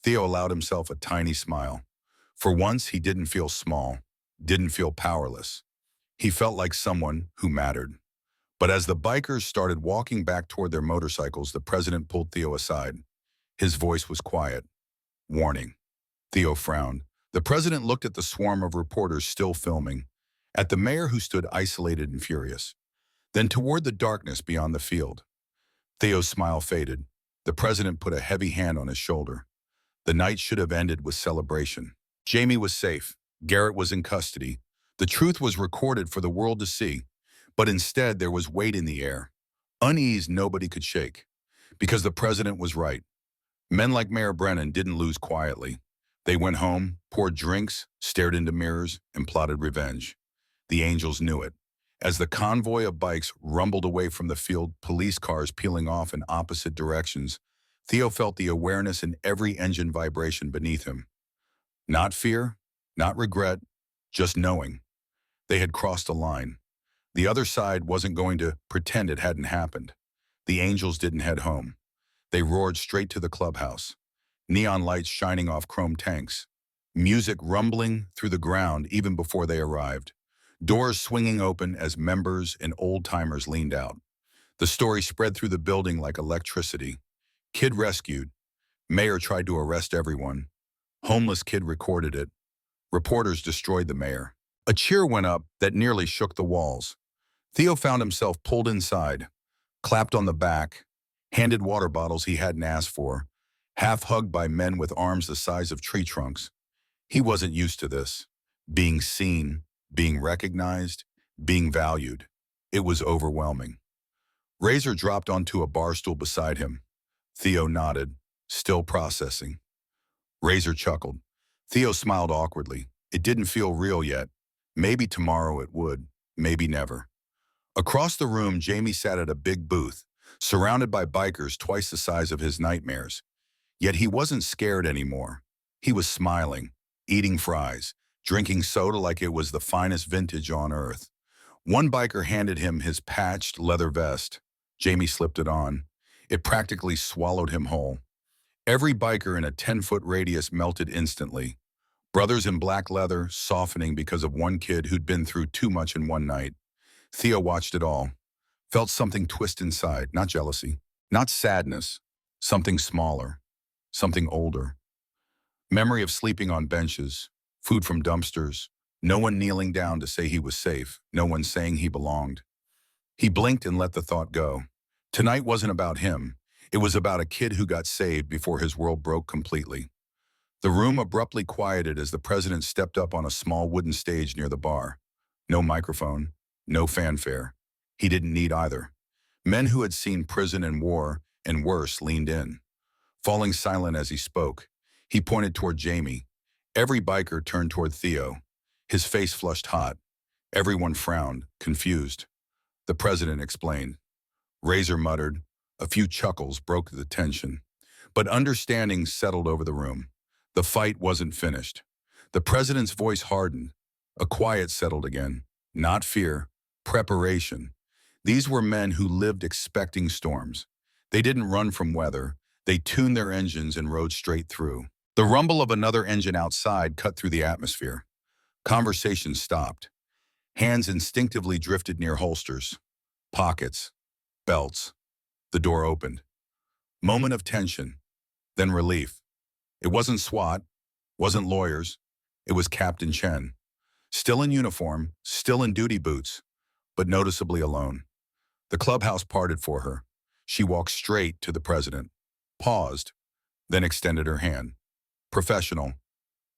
Theo allowed himself a tiny smile. For once, he didn't feel small, didn't feel powerless. He felt like someone who mattered. But as the bikers started walking back toward their motorcycles, the president pulled Theo aside. His voice was quiet. Warning. Theo frowned. The president looked at the swarm of reporters still filming, at the mayor who stood isolated and furious. Then toward the darkness beyond the field. Theo's smile faded. The president put a heavy hand on his shoulder. The night should have ended with celebration. Jamie was safe. Garrett was in custody. The truth was recorded for the world to see. But instead, there was weight in the air. Unease nobody could shake. Because the president was right. Men like Mayor Brennan didn't lose quietly. They went home, poured drinks, stared into mirrors, and plotted revenge. The angels knew it. As the convoy of bikes rumbled away from the field, police cars peeling off in opposite directions, Theo felt the awareness in every engine vibration beneath him. Not fear, not regret, just knowing. They had crossed a line. The other side wasn't going to pretend it hadn't happened. The angels didn't head home. They roared straight to the clubhouse. Neon lights shining off chrome tanks. Music rumbling through the ground even before they arrived. Doors swinging open as members and old-timers leaned out. The story spread through the building like electricity. Kid rescued. Mayor tried to arrest everyone. Homeless kid recorded it. Reporters destroyed the mayor. A cheer went up that nearly shook the walls. Theo found himself pulled inside, clapped on the back, handed water bottles he hadn't asked for, half hugged by men with arms the size of tree trunks. He wasn't used to this. Being seen, being recognized, being valued. It was overwhelming. Razor dropped onto a bar stool beside him. Theo nodded, still processing. Razor chuckled. Theo smiled awkwardly. It didn't feel real yet. Maybe tomorrow it would. Maybe never. Across the room, Jamie sat at a big booth, surrounded by bikers twice the size of his nightmares. Yet he wasn't scared anymore. He was smiling, eating fries, drinking soda like it was the finest vintage on earth. One biker handed him his patched leather vest. Jamie slipped it on. It practically swallowed him whole. Every biker in a 10-foot radius melted instantly. Brothers in black leather, softening because of one kid who'd been through too much in one night. Theo watched it all. Felt something twist inside, not jealousy, not sadness, something smaller, something older. Memory of sleeping on benches, food from dumpsters, no one kneeling down to say he was safe, no one saying he belonged. He blinked and let the thought go. Tonight wasn't about him. It was about a kid who got saved before his world broke completely. The room abruptly quieted as the president stepped up on a small wooden stage near the bar. No microphone, no fanfare. He didn't need either. Men who had seen prison and war and worse leaned in. Falling silent as he spoke, he pointed toward Jamie. Every biker turned toward Theo. His face flushed hot. Everyone frowned, confused. The president explained. Razor muttered. A few chuckles broke the tension. But understanding settled over the room. The fight wasn't finished. The president's voice hardened. A quiet settled again. Not fear, preparation. These were men who lived expecting storms. They didn't run from weather. They tuned their engines and rode straight through. The rumble of another engine outside cut through the atmosphere. Conversation stopped. Hands instinctively drifted near holsters, pockets, belts. The door opened. Moment of tension, then relief. It wasn't SWAT, wasn't lawyers. It was Captain Chen. Still in uniform, still in duty boots, but noticeably alone. The clubhouse parted for her. She walked straight to the president, paused, then extended her hand. Professional,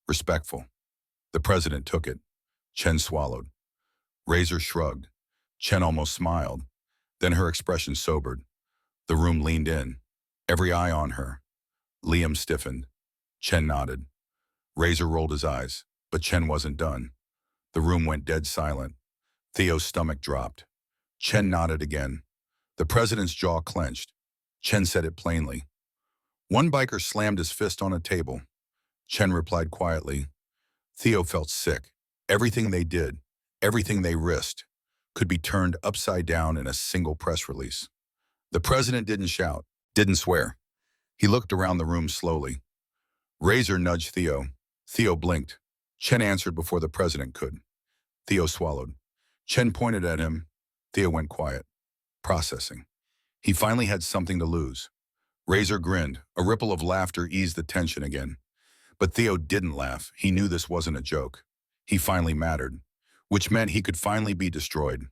respectful. The president took it. Chen swallowed. Razor shrugged. Chen almost smiled. Then her expression sobered. The room leaned in, every eye on her. Liam stiffened. Chen nodded. Razor rolled his eyes, but Chen wasn't done. The room went dead silent. Theo's stomach dropped. Chen nodded again. The president's jaw clenched. Chen said it plainly. One biker slammed his fist on a table. Chen replied quietly. Theo felt sick. Everything they did, everything they risked, could be turned upside down in a single press release. The president didn't shout, didn't swear. He looked around the room slowly. Razor nudged Theo. Theo blinked. Chen answered before the president could. Theo swallowed. Chen pointed at him. Theo went quiet, processing. He finally had something to lose. Razor grinned. A ripple of laughter eased the tension again. But Theo didn't laugh. He knew this wasn't a joke. He finally mattered, which meant he could finally be destroyed.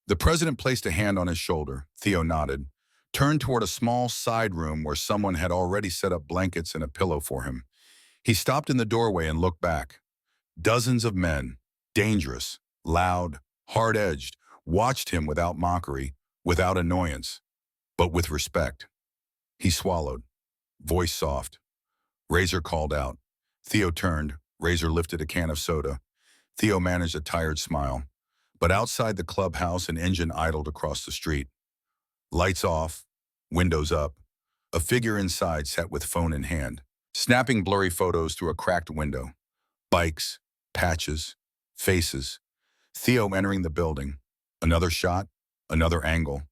The president placed a hand on his shoulder. Theo nodded, turned toward a small side room where someone had already set up blankets and a pillow for him. He stopped in the doorway and looked back. Dozens of men, dangerous, loud, hard-edged, watched him without mockery, without annoyance, but with respect. He swallowed, voice soft. Razor called out. Theo turned. Razor lifted a can of soda. Theo managed a tired smile. But outside the clubhouse, an engine idled across the street. Lights off, windows up. A figure inside sat with phone in hand, snapping blurry photos through a cracked window. Bikes, patches, faces. Theo entering the building. Another shot, another angle,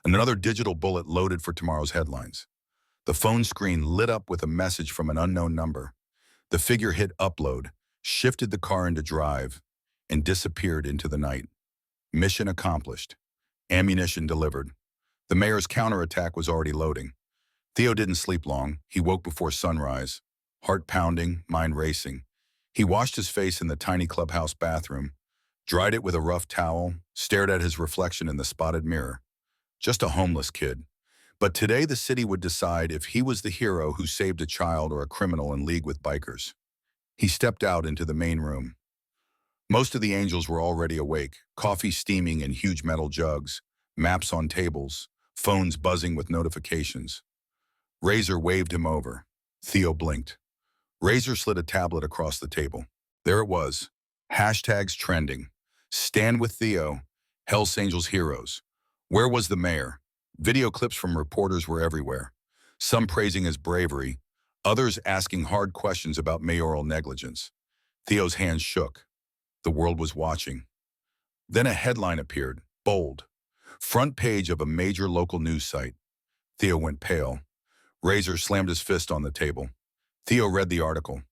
another digital bullet loaded for tomorrow's headlines. The phone screen lit up with a message from an unknown number. The figure hit upload, shifted the car into drive, and disappeared into the night. Mission accomplished. Ammunition delivered. The mayor's counterattack was already loading. Theo didn't sleep long. He woke before sunrise, heart pounding, mind racing. He washed his face in the tiny clubhouse bathroom, dried it with a rough towel, stared at his reflection in the spotted mirror. Just a homeless kid. But today the city would decide if he was the hero who saved a child or a criminal in league with bikers. He stepped out into the main room. Most of the angels were already awake, coffee steaming in huge metal jugs, maps on tables, phones buzzing with notifications. Razor waved him over. Theo blinked. Razor slid a tablet across the table. There it was. Hashtags trending. Stand with Theo. Hell's Angels heroes. Where was the mayor? Video clips from reporters were everywhere. Some praising his bravery, others asking hard questions about mayoral negligence. Theo's hands shook. The world was watching. Then a headline appeared, bold. Front page of a major local news site. Theo went pale. Razor slammed his fist on the table. Theo read the article.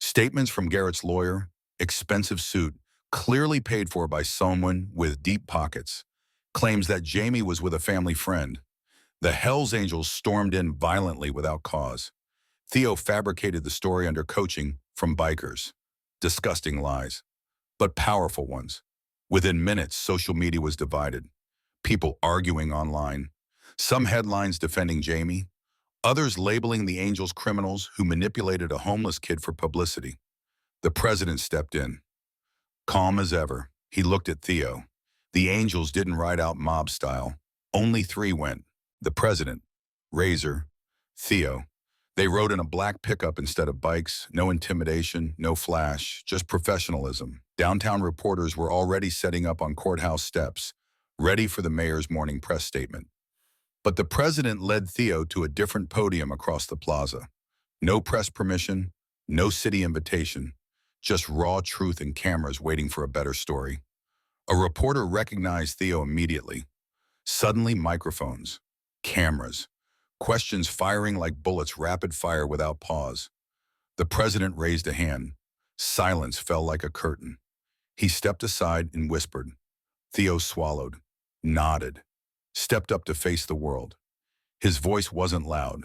Statements from Garrett's lawyer, expensive suit, clearly paid for by someone with deep pockets. Claims that Jamie was with a family friend. The Hells Angels stormed in violently without cause. Theo fabricated the story under coaching from bikers. Disgusting lies, but powerful ones. Within minutes, social media was divided. People arguing online. Some headlines defending Jamie, others labeling the Angels criminals who manipulated a homeless kid for publicity. The president stepped in. Calm as ever, he looked at Theo. The Angels didn't ride out mob style. Only three went. The president, Razor, Theo. They rode in a black pickup instead of bikes. No intimidation, no flash, just professionalism. Downtown reporters were already setting up on courthouse steps, ready for the mayor's morning press statement. But the president led Theo to a different podium across the plaza. No press permission, no city invitation, just raw truth and cameras waiting for a better story. A reporter recognized Theo immediately. Suddenly, microphones, cameras, questions firing like bullets, rapid fire without pause. The president raised a hand. Silence fell like a curtain. He stepped aside and whispered. Theo swallowed, nodded, stepped up to face the world. His voice wasn't loud,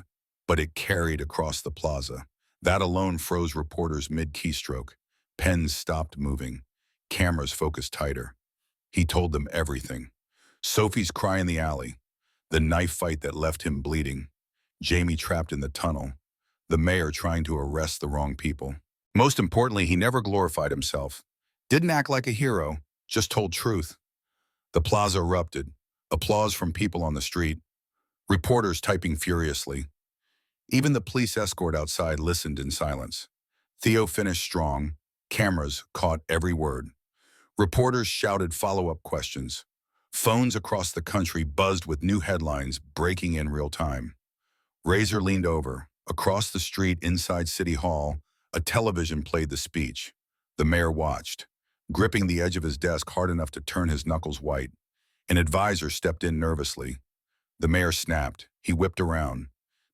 but it carried across the plaza. That alone froze reporters mid-keystroke. Pens stopped moving. Cameras focused tighter. He told them everything. Sophie's cry in the alley. The knife fight that left him bleeding. Jamie trapped in the tunnel. The mayor trying to arrest the wrong people. Most importantly, he never glorified himself. Didn't act like a hero, just told truth. The plaza erupted. Applause from people on the street. Reporters typing furiously. Even the police escort outside listened in silence. Theo finished strong. Cameras caught every word. Reporters shouted follow-up questions. Phones across the country buzzed with new headlines breaking in real time. Razor leaned over. Across the street inside City Hall, a television played the speech. The mayor watched, gripping the edge of his desk hard enough to turn his knuckles white. An advisor stepped in nervously. The mayor snapped. He whipped around.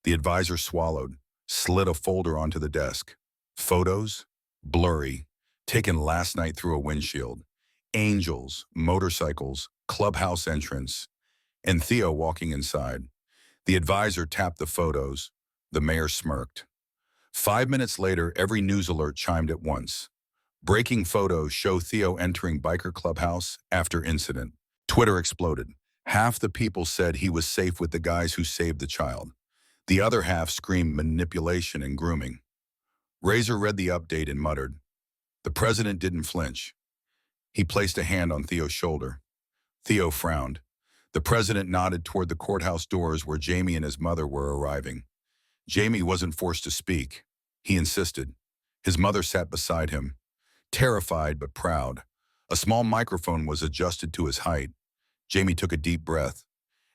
The advisor swallowed, slid a folder onto the desk. Photos? Blurry. Taken last night through a windshield. Angels, motorcycles, clubhouse entrance, and Theo walking inside. The advisor tapped the photos. The mayor smirked. 5 minutes later, every news alert chimed at once. Breaking photos show Theo entering biker clubhouse after incident. Twitter exploded. Half the people said he was safe with the guys who saved the child. The other half screamed manipulation and grooming. Razor read the update and muttered. The president didn't flinch. He placed a hand on Theo's shoulder. Theo frowned. The president nodded toward the courthouse doors where Jamie and his mother were arriving. Jamie wasn't forced to speak. He insisted. His mother sat beside him, terrified but proud. A small microphone was adjusted to his height. Jamie took a deep breath,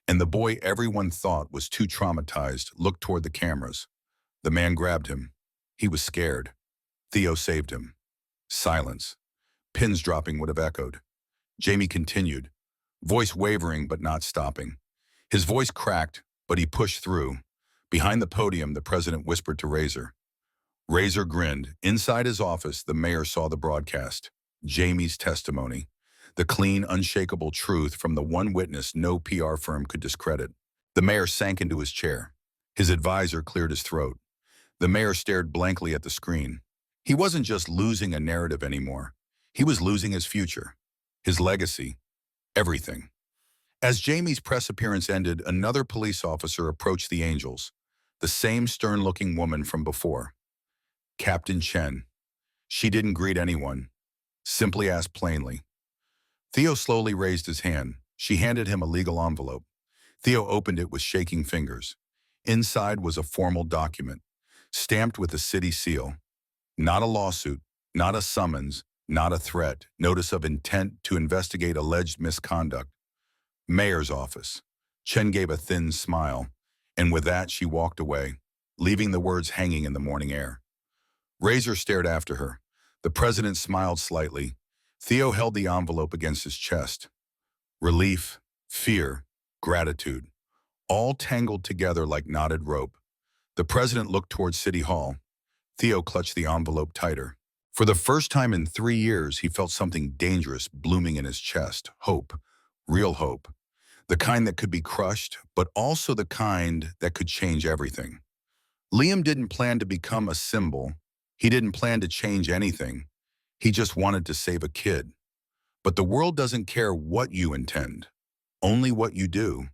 and the boy everyone thought was too traumatized looked toward the cameras. The man grabbed him. He was scared. Theo saved him. Silence. Pins dropping would have echoed. Jamie continued, voice wavering but not stopping. His voice cracked, but he pushed through. Behind the podium, the president whispered to Razor. Razor grinned. Inside his office, the mayor saw the broadcast. Jamie's testimony. The clean, unshakable truth from the one witness no PR firm could discredit. The mayor sank into his chair. His advisor cleared his throat. The mayor stared blankly at the screen. He wasn't just losing a narrative anymore. He was losing his future, his legacy, everything. As Jamie's press appearance ended, another police officer approached the Angels, the same stern-looking woman from before. Captain Chen. She didn't greet anyone, simply asked plainly. Theo slowly raised his hand. She handed him a legal envelope. Theo opened it with shaking fingers. Inside was a formal document, stamped with a city seal. Not a lawsuit, not a summons, not a threat. Notice of intent to investigate alleged misconduct. Mayor's office. Chen gave a thin smile, and with that she walked away, leaving the words hanging in the morning air. Razor stared after her. The president smiled slightly. Theo held the envelope against his chest. Relief, fear, gratitude, all tangled together like knotted rope. The president looked toward City Hall. Theo clutched the envelope tighter. For the first time in 3 years, he felt something dangerous blooming in his chest. Hope. Real hope. The kind that could be crushed, but also the kind that could change everything. Liam didn't plan to become a symbol. He didn't plan to change anything. He just wanted to save a kid. But the world doesn't care what you intend, only what you do.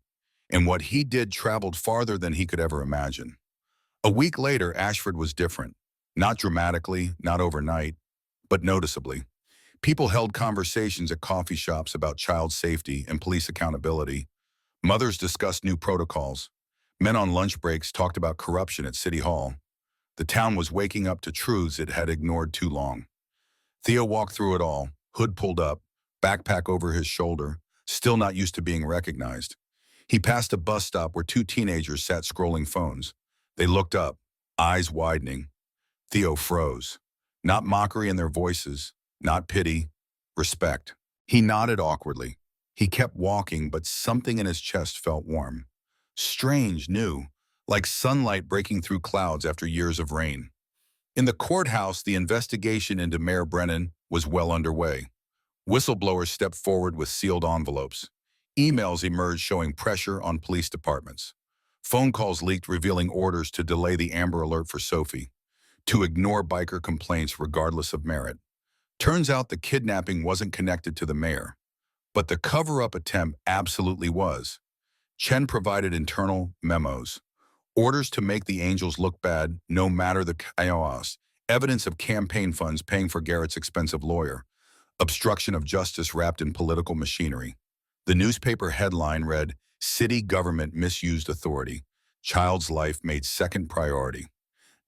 And what he did traveled farther than he could ever imagine. A week later, Ashford was different. Not dramatically, not overnight, but noticeably. People held conversations at coffee shops about child safety and police accountability. Mothers discussed new protocols. Men on lunch breaks talked about corruption at City Hall. The town was waking up to truths it had ignored too long. Theo walked through it all, hood pulled up, backpack over his shoulder, still not used to being recognized. He passed a bus stop where 2 teenagers sat scrolling phones. They looked up, eyes widening. Theo froze. Not mockery in their voices, not pity, respect. He nodded awkwardly. He kept walking, but something in his chest felt warm. Strange, new, like sunlight breaking through clouds after years of rain. In the courthouse, the investigation into Mayor Brennan was well underway. Whistleblowers stepped forward with sealed envelopes. Emails emerged showing pressure on police departments. Phone calls leaked revealing orders to delay the Amber Alert for Sophie, to ignore biker complaints regardless of merit. Turns out the kidnapping wasn't connected to the mayor, but the cover-up attempt absolutely was. Chen provided internal memos, orders to make the Angels look bad no matter the chaos, evidence of campaign funds paying for Garrett's expensive lawyer, obstruction of justice wrapped in political machinery. The newspaper headline read, "City government misused authority. Child's life made second priority."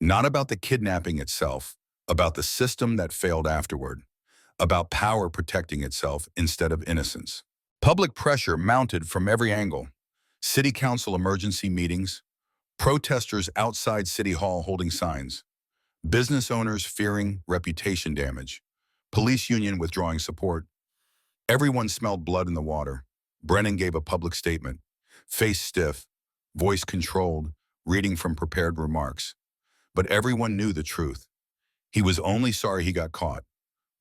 Not about the kidnapping itself, about the system that failed afterward, about power protecting itself instead of innocence. Public pressure mounted from every angle. City council emergency meetings, protesters outside City Hall holding signs, business owners fearing reputation damage, police union withdrawing support. Everyone smelled blood in the water. Brennan gave a public statement, face stiff, voice controlled, reading from prepared remarks. But everyone knew the truth. He was only sorry he got caught.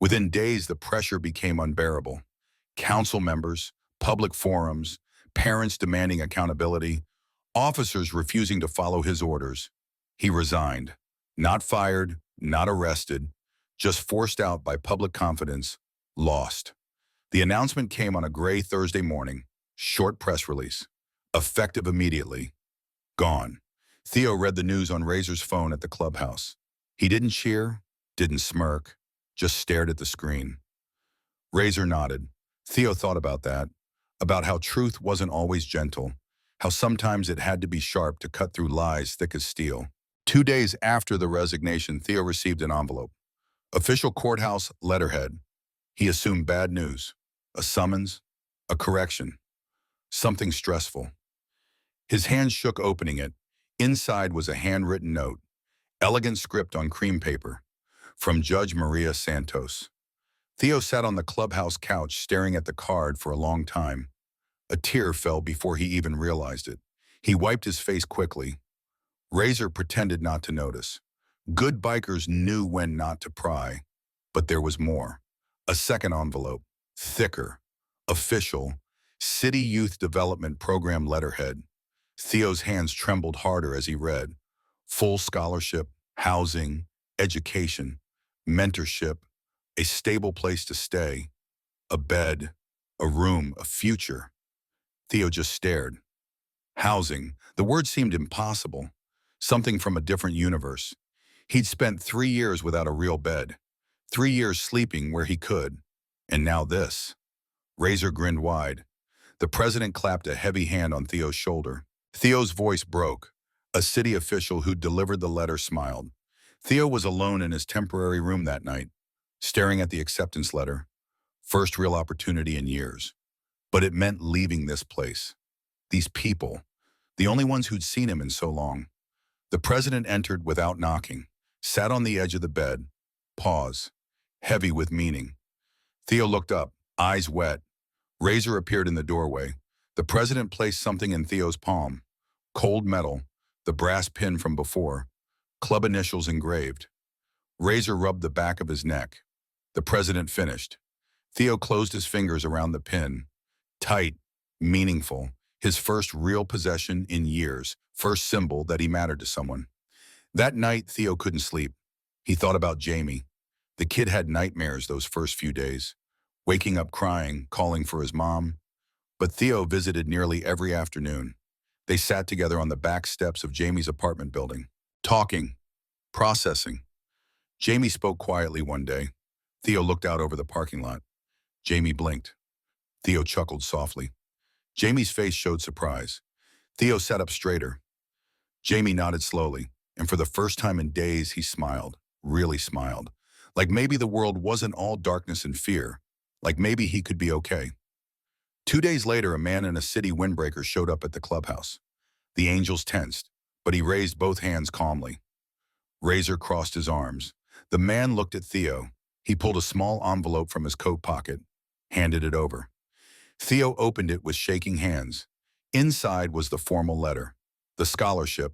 Within days, the pressure became unbearable. Council members, public forums, parents demanding accountability, officers refusing to follow his orders. He resigned. Not fired, not arrested, just forced out by public confidence, lost. The announcement came on a gray Thursday morning. Short press release. Effective immediately. Gone. Theo read the news on Razor's phone at the clubhouse. He didn't cheer, didn't smirk, just stared at the screen. Razor nodded. Theo thought about that, about how truth wasn't always gentle, how sometimes it had to be sharp to cut through lies thick as steel. 2 days after the resignation, Theo received an envelope. Official courthouse letterhead. He assumed bad news. A summons, a correction, something stressful. His hand shook opening it. Inside was a handwritten note, elegant script on cream paper, from Judge Maria Santos. Theo sat on the clubhouse couch staring at the card for a long time. A tear fell before he even realized it. He wiped his face quickly. Razor pretended not to notice. Good bikers knew when not to pry. But there was more. A second envelope, thicker, official, City Youth Development Program letterhead. Theo's hands trembled harder as he read. Full scholarship, housing, education, mentorship, a stable place to stay, a bed, a room, a future. Theo just stared. Housing. The word seemed impossible. Something from a different universe. He'd spent 3 years without a real bed. 3 years sleeping where he could. And now this. Razor grinned wide. The president clapped a heavy hand on Theo's shoulder. Theo's voice broke. A city official who delivered the letter smiled. Theo was alone in his temporary room that night, staring at the acceptance letter. First real opportunity in years. But it meant leaving this place. These people. The only ones who'd seen him in so long. The president entered without knocking, sat on the edge of the bed. Pause. Heavy with meaning. Theo looked up, eyes wet. Razor appeared in the doorway. The president placed something in Theo's palm. Cold metal, the brass pin from before, club initials engraved. Razor rubbed the back of his neck. The president finished. Theo closed his fingers around the pin. Tight, meaningful, his first real possession in years, first symbol that he mattered to someone. That night, Theo couldn't sleep. He thought about Jamie. The kid had nightmares those first few days, waking up crying, calling for his mom. But Theo visited nearly every afternoon. They sat together on the back steps of Jamie's apartment building, talking, processing. Jamie spoke quietly one day. Theo looked out over the parking lot. Jamie blinked. Theo chuckled softly. Jamie's face showed surprise. Theo sat up straighter. Jamie nodded slowly, and for the first time in days, he smiled, really smiled. Like maybe the world wasn't all darkness and fear. Like maybe he could be okay. 2 days later, a man in a city windbreaker showed up at the clubhouse. The angels tensed, but he raised both hands calmly. Razor crossed his arms. The man looked at Theo. He pulled a small envelope from his coat pocket, handed it over. Theo opened it with shaking hands. Inside was the formal letter, the scholarship,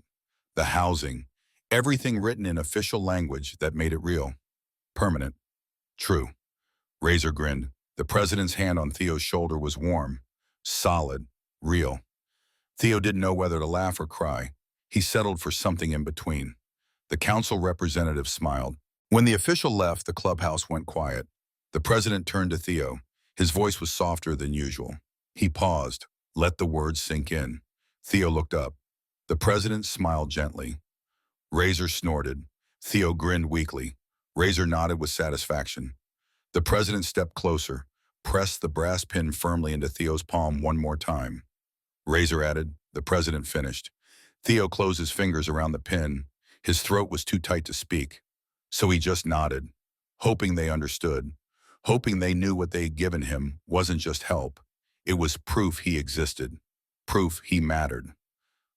the housing, everything written in official language that made it real, permanent, true. Razor grinned. The president's hand on Theo's shoulder was warm, solid, real. Theo didn't know whether to laugh or cry. He settled for something in between. The council representative smiled. When the official left, the clubhouse went quiet. The president turned to Theo. His voice was softer than usual. He paused, let the words sink in. Theo looked up. The president smiled gently. Razor snorted. Theo grinned weakly. Razor nodded with satisfaction. The president stepped closer, pressed the brass pin firmly into Theo's palm one more time. Razor added. The president finished. Theo closed his fingers around the pin. His throat was too tight to speak. So he just nodded, hoping they understood, hoping they knew what they'd given him wasn't just help. It was proof he existed, proof he mattered.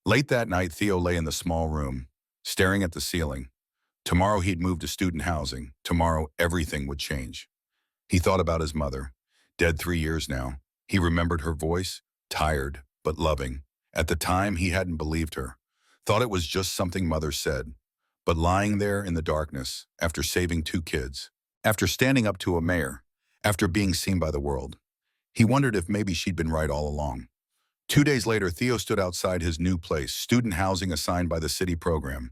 Late that night, Theo lay in the small room, staring at the ceiling. Tomorrow he'd move to student housing. Tomorrow everything would change. He thought about his mother, dead 3 years now. He remembered her voice, tired but loving. At the time, he hadn't believed her, thought it was just something mother said. But lying there in the darkness, after saving 2 kids, after standing up to a mayor, after being seen by the world, he wondered if maybe she'd been right all along. 2 days later, Theo stood outside his new place, student housing assigned by the city program.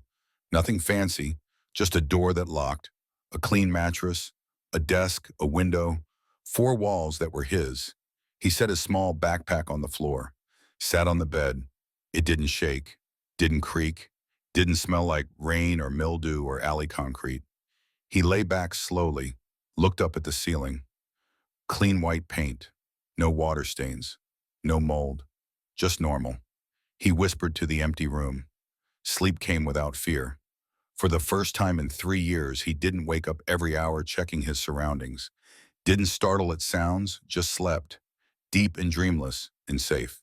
Nothing fancy, just a door that locked, a clean mattress, a desk, a window, 4 walls that were his. He set his small backpack on the floor, sat on the bed. It didn't shake, didn't creak, didn't smell like rain or mildew or alley concrete. He lay back slowly, looked up at the ceiling. Clean white paint, no water stains, no mold, just normal. He whispered to the empty room. Sleep came without fear. For the first time in 3 years, he didn't wake up every hour checking his surroundings. Didn't startle at sounds, just slept, deep and dreamless and safe.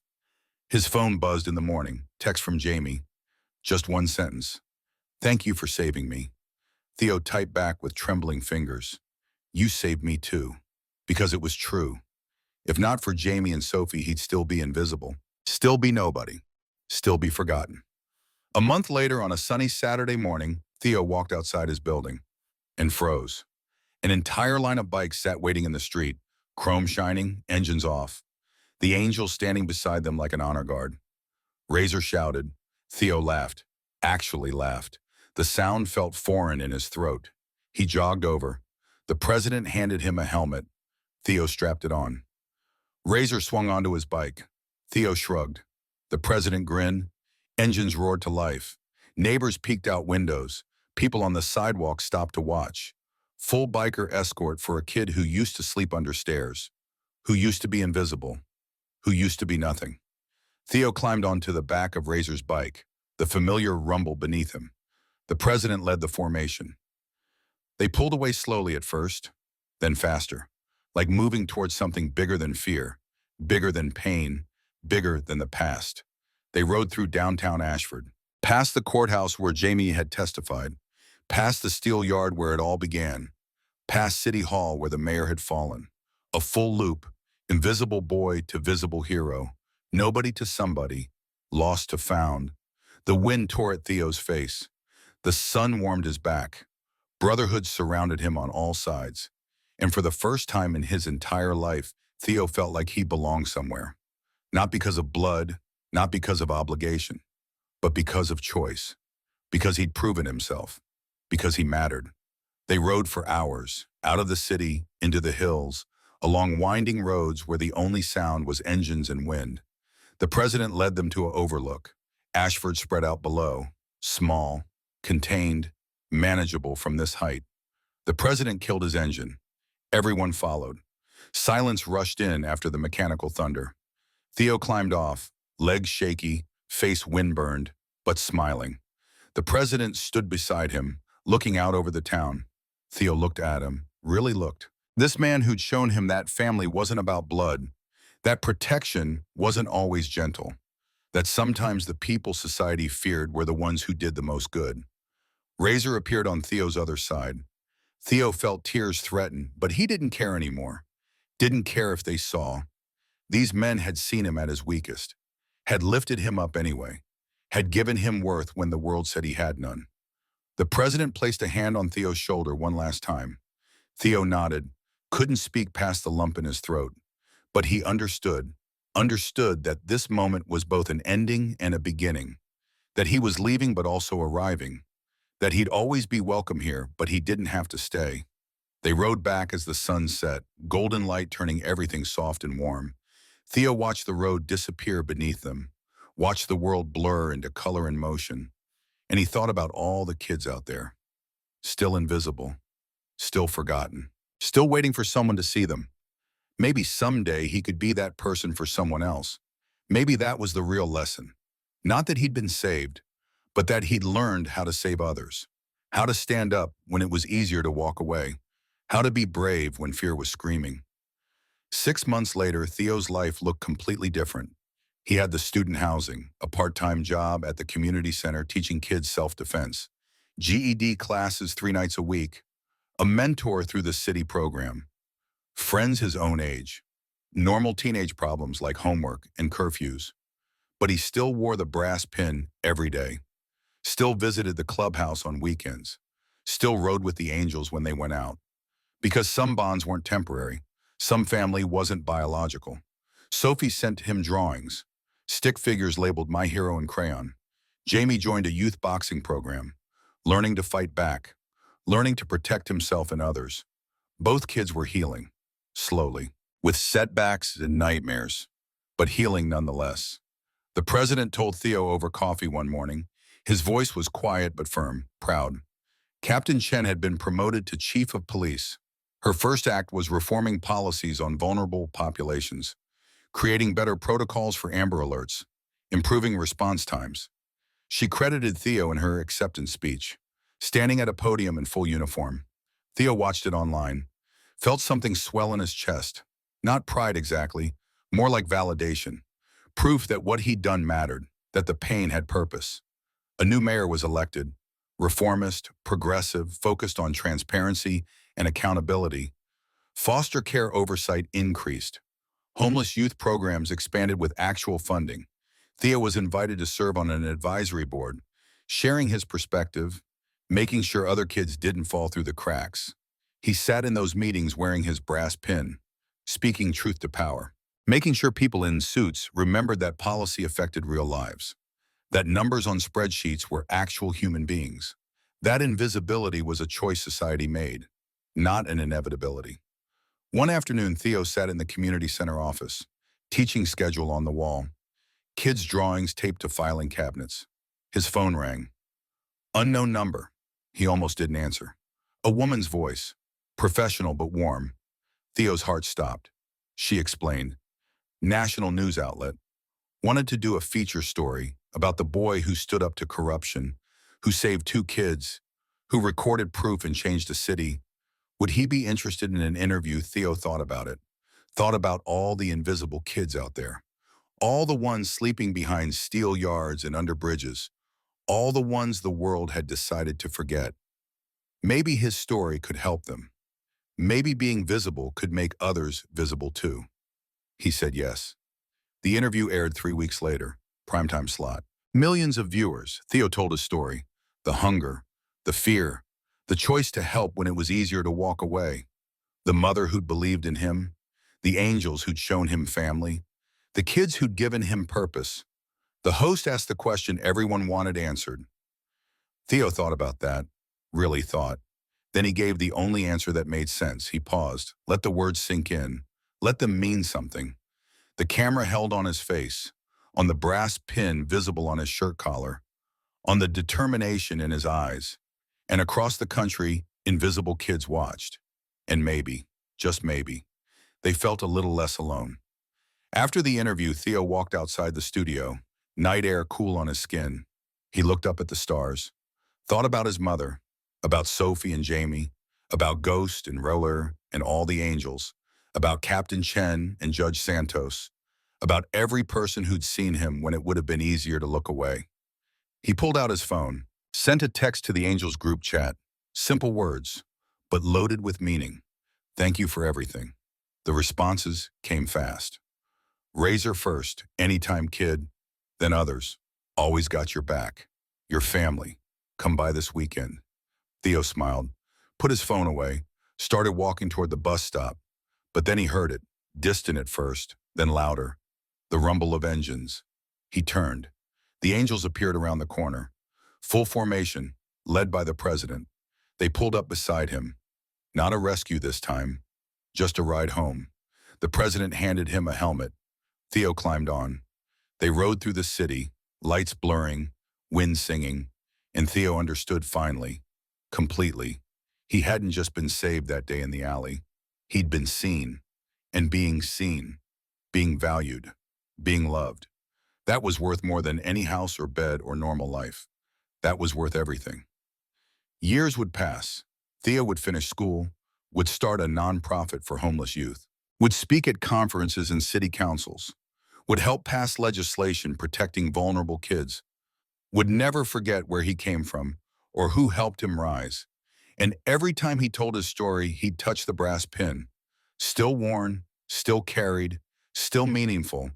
His phone buzzed in the morning, text from Jamie. Just one sentence. Thank you for saving me. Theo typed back with trembling fingers. You saved me too. Because it was true. If not for Jamie and Sophie, he'd still be invisible. Still be nobody. Still be forgotten. A month later, on a sunny Saturday morning, Theo walked outside his building and froze. An entire line of bikes sat waiting in the street, chrome shining, engines off. The angels standing beside them like an honor guard. Razor shouted. Theo laughed. Actually laughed. The sound felt foreign in his throat. He jogged over. The president handed him a helmet. Theo strapped it on. Razor swung onto his bike. Theo shrugged. The president grinned. Engines roared to life. Neighbors peeked out windows. People on the sidewalk stopped to watch. Full biker escort for a kid who used to sleep under stairs, who used to be invisible, who used to be nothing. Theo climbed onto the back of Razor's bike, the familiar rumble beneath him. The president led the formation. They pulled away slowly at first, then faster, like moving towards something bigger than fear, bigger than pain, bigger than the past. They rode through downtown Ashford, past the courthouse where Jamie had testified, past the steel yard where it all began, past City Hall where the mayor had fallen. A full loop, invisible boy to visible hero, nobody to somebody, lost to found. The wind tore at Theo's face. The sun warmed his back. Brotherhood surrounded him on all sides. And for the first time in his entire life, Theo felt like he belonged somewhere. Not because of blood, not because of obligation, but because of choice. Because he'd proven himself. Because he mattered. They rode for hours, out of the city, into the hills, along winding roads where the only sound was engines and wind. The president led them to an overlook. Ashford spread out below, small, contained, manageable from this height. The president killed his engine. Everyone followed. Silence rushed in after the mechanical thunder. Theo climbed off, legs shaky, face windburned, but smiling. The president stood beside him, looking out over the town. Theo looked at him, really looked. This man who'd shown him that family wasn't about blood, that protection wasn't always gentle, that sometimes the people society feared were the ones who did the most good. Razor appeared on Theo's other side. Theo felt tears threaten, but he didn't care anymore. Didn't care if they saw. These men had seen him at his weakest, had lifted him up anyway, had given him worth when the world said he had none. The president placed a hand on Theo's shoulder one last time. Theo nodded, couldn't speak past the lump in his throat. But he understood that this moment was both an ending and a beginning, that he was leaving but also arriving, that he'd always be welcome here, but he didn't have to stay. They rode back as the sun set, golden light turning everything soft and warm. Theo watched the road disappear beneath them, watched the world blur into color and motion, and he thought about all the kids out there, still invisible, still forgotten, still waiting for someone to see them. Maybe someday he could be that person for someone else. Maybe that was the real lesson. Not that he'd been saved, but that he'd learned how to save others, how to stand up when it was easier to walk away, how to be brave when fear was screaming. 6 months later, Theo's life looked completely different. He had the student housing, a part-time job at the community center teaching kids self-defense, GED classes 3 nights a week, a mentor through the city program, friends his own age, normal teenage problems like homework and curfews. But he still wore the brass pin every day, still visited the clubhouse on weekends, still rode with the angels when they went out. Because some bonds weren't temporary, some family wasn't biological. Sophie sent him drawings, stick figures labeled My Hero in crayon. Jamie joined a youth boxing program, learning to fight back, learning to protect himself and others. Both kids were healing, slowly, with setbacks and nightmares, but healing nonetheless. The president told Theo over coffee one morning. His voice was quiet but firm, proud. Captain Chen had been promoted to chief of police. Her first act was reforming policies on vulnerable populations, creating better protocols for Amber Alerts, improving response times. She credited Theo in her acceptance speech, standing at a podium in full uniform. Theo watched it online, felt something swell in his chest. Not pride exactly, more like validation. Proof that what he'd done mattered, that the pain had purpose. A new mayor was elected, reformist, progressive, focused on transparency and accountability. Foster care oversight increased. Homeless youth programs expanded with actual funding. Theo was invited to serve on an advisory board, sharing his perspective, making sure other kids didn't fall through the cracks. He sat in those meetings wearing his brass pin, speaking truth to power, making sure people in suits remembered that policy affected real lives, that numbers on spreadsheets were actual human beings. That invisibility was a choice society made, not an inevitability. One afternoon, Theo sat in the community center office, teaching schedule on the wall, kids' drawings taped to filing cabinets. His phone rang. Unknown number. He almost didn't answer. A woman's voice, professional but warm. Theo's heart stopped. She explained. National news outlet. Wanted to do a feature story about the boy who stood up to corruption, who saved two kids, who recorded proof and changed a city. Would he be interested in an interview? Theo thought about it. Thought about all the invisible kids out there. All the ones sleeping behind steel yards and under bridges. All the ones the world had decided to forget. Maybe his story could help them. Maybe being visible could make others visible too. He said yes. The interview aired 3 weeks later, primetime slot. Millions of viewers. Theo told his story. The hunger, the fear, the choice to help when it was easier to walk away. The mother who'd believed in him. The angels who'd shown him family. The kids who'd given him purpose. The host asked the question everyone wanted answered. Theo thought about that, really thought. Then he gave the only answer that made sense. He paused, let the words sink in, let them mean something. The camera held on his face, on the brass pin visible on his shirt collar, on the determination in his eyes. And across the country, invisible kids watched. And maybe, just maybe, they felt a little less alone. After the interview, Theo walked outside the studio, night air cool on his skin. He looked up at the stars, thought about his mother, about Sophie and Jamie, about Ghost and Roller and all the angels, about Captain Chen and Judge Santos, about every person who'd seen him when it would have been easier to look away. He pulled out his phone, sent a text to the angels group chat. Simple words, but loaded with meaning. Thank you for everything. The responses came fast. Razor first, anytime kid, then others. Always got your back. Your family. Come by this weekend. Theo smiled, put his phone away, started walking toward the bus stop. But then he heard it, distant at first, then louder. The rumble of engines. He turned. The angels appeared around the corner. Full formation, led by the president. They pulled up beside him. Not a rescue this time, just a ride home. The president handed him a helmet. Theo climbed on. They rode through the city, lights blurring, wind singing, and Theo understood finally, completely. He hadn't just been saved that day in the alley. He'd been seen, and being seen, being valued, being loved. That was worth more than any house or bed or normal life. That was worth everything. Years would pass. Theo would finish school, would start a nonprofit for homeless youth, would speak at conferences and city councils, would help pass legislation protecting vulnerable kids, would never forget where he came from or who helped him rise. And every time he told his story, he'd touch the brass pin. Still worn, still carried, still meaningful.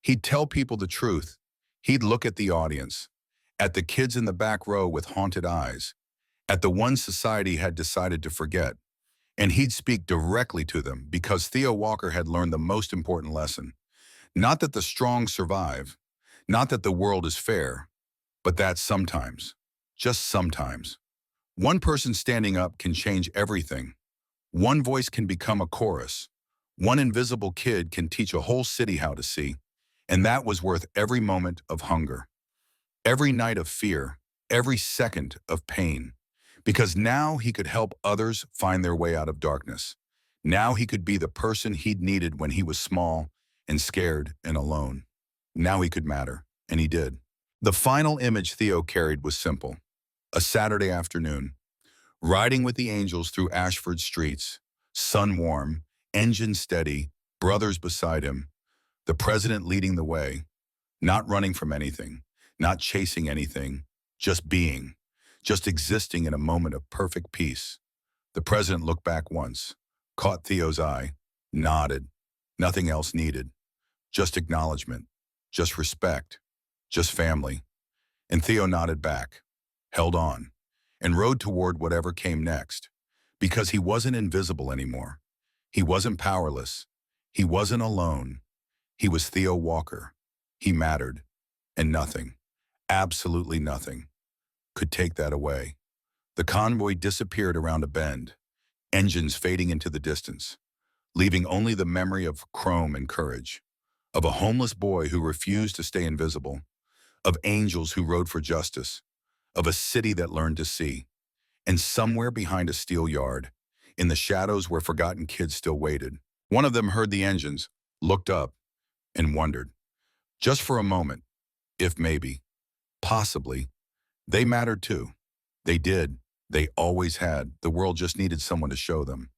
He'd tell people the truth. He'd look at the audience, at the kids in the back row with haunted eyes, at the ones society had decided to forget. And he'd speak directly to them because Theo Walker had learned the most important lesson. Not that the strong survive, not that the world is fair, but that sometimes, just sometimes, one person standing up can change everything. One voice can become a chorus. One invisible kid can teach a whole city how to see, and that was worth every moment of hunger, every night of fear, every second of pain. Because now he could help others find their way out of darkness. Now he could be the person he'd needed when he was small and scared and alone. Now he could matter, and he did. The final image Theo carried was simple. A Saturday afternoon, riding with the angels through Ashford streets, sun warm, engine steady, brothers beside him, the president leading the way, not running from anything, not chasing anything, just being, just existing in a moment of perfect peace. The president looked back once, caught Theo's eye, nodded. Nothing else needed. Just acknowledgement, just respect, just family. And Theo nodded back, held on, and rode toward whatever came next. Because he wasn't invisible anymore. He wasn't powerless. He wasn't alone. He was Theo Walker. He mattered. And nothing, absolutely nothing, could take that away. The convoy disappeared around a bend, engines fading into the distance, leaving only the memory of chrome and courage, of a homeless boy who refused to stay invisible, of angels who rode for justice, of a city that learned to see. And somewhere behind a steel yard, in the shadows where forgotten kids still waited, one of them heard the engines, looked up, and wondered, just for a moment, if maybe, possibly, they mattered too. They did. They always had. The world just needed someone to show them.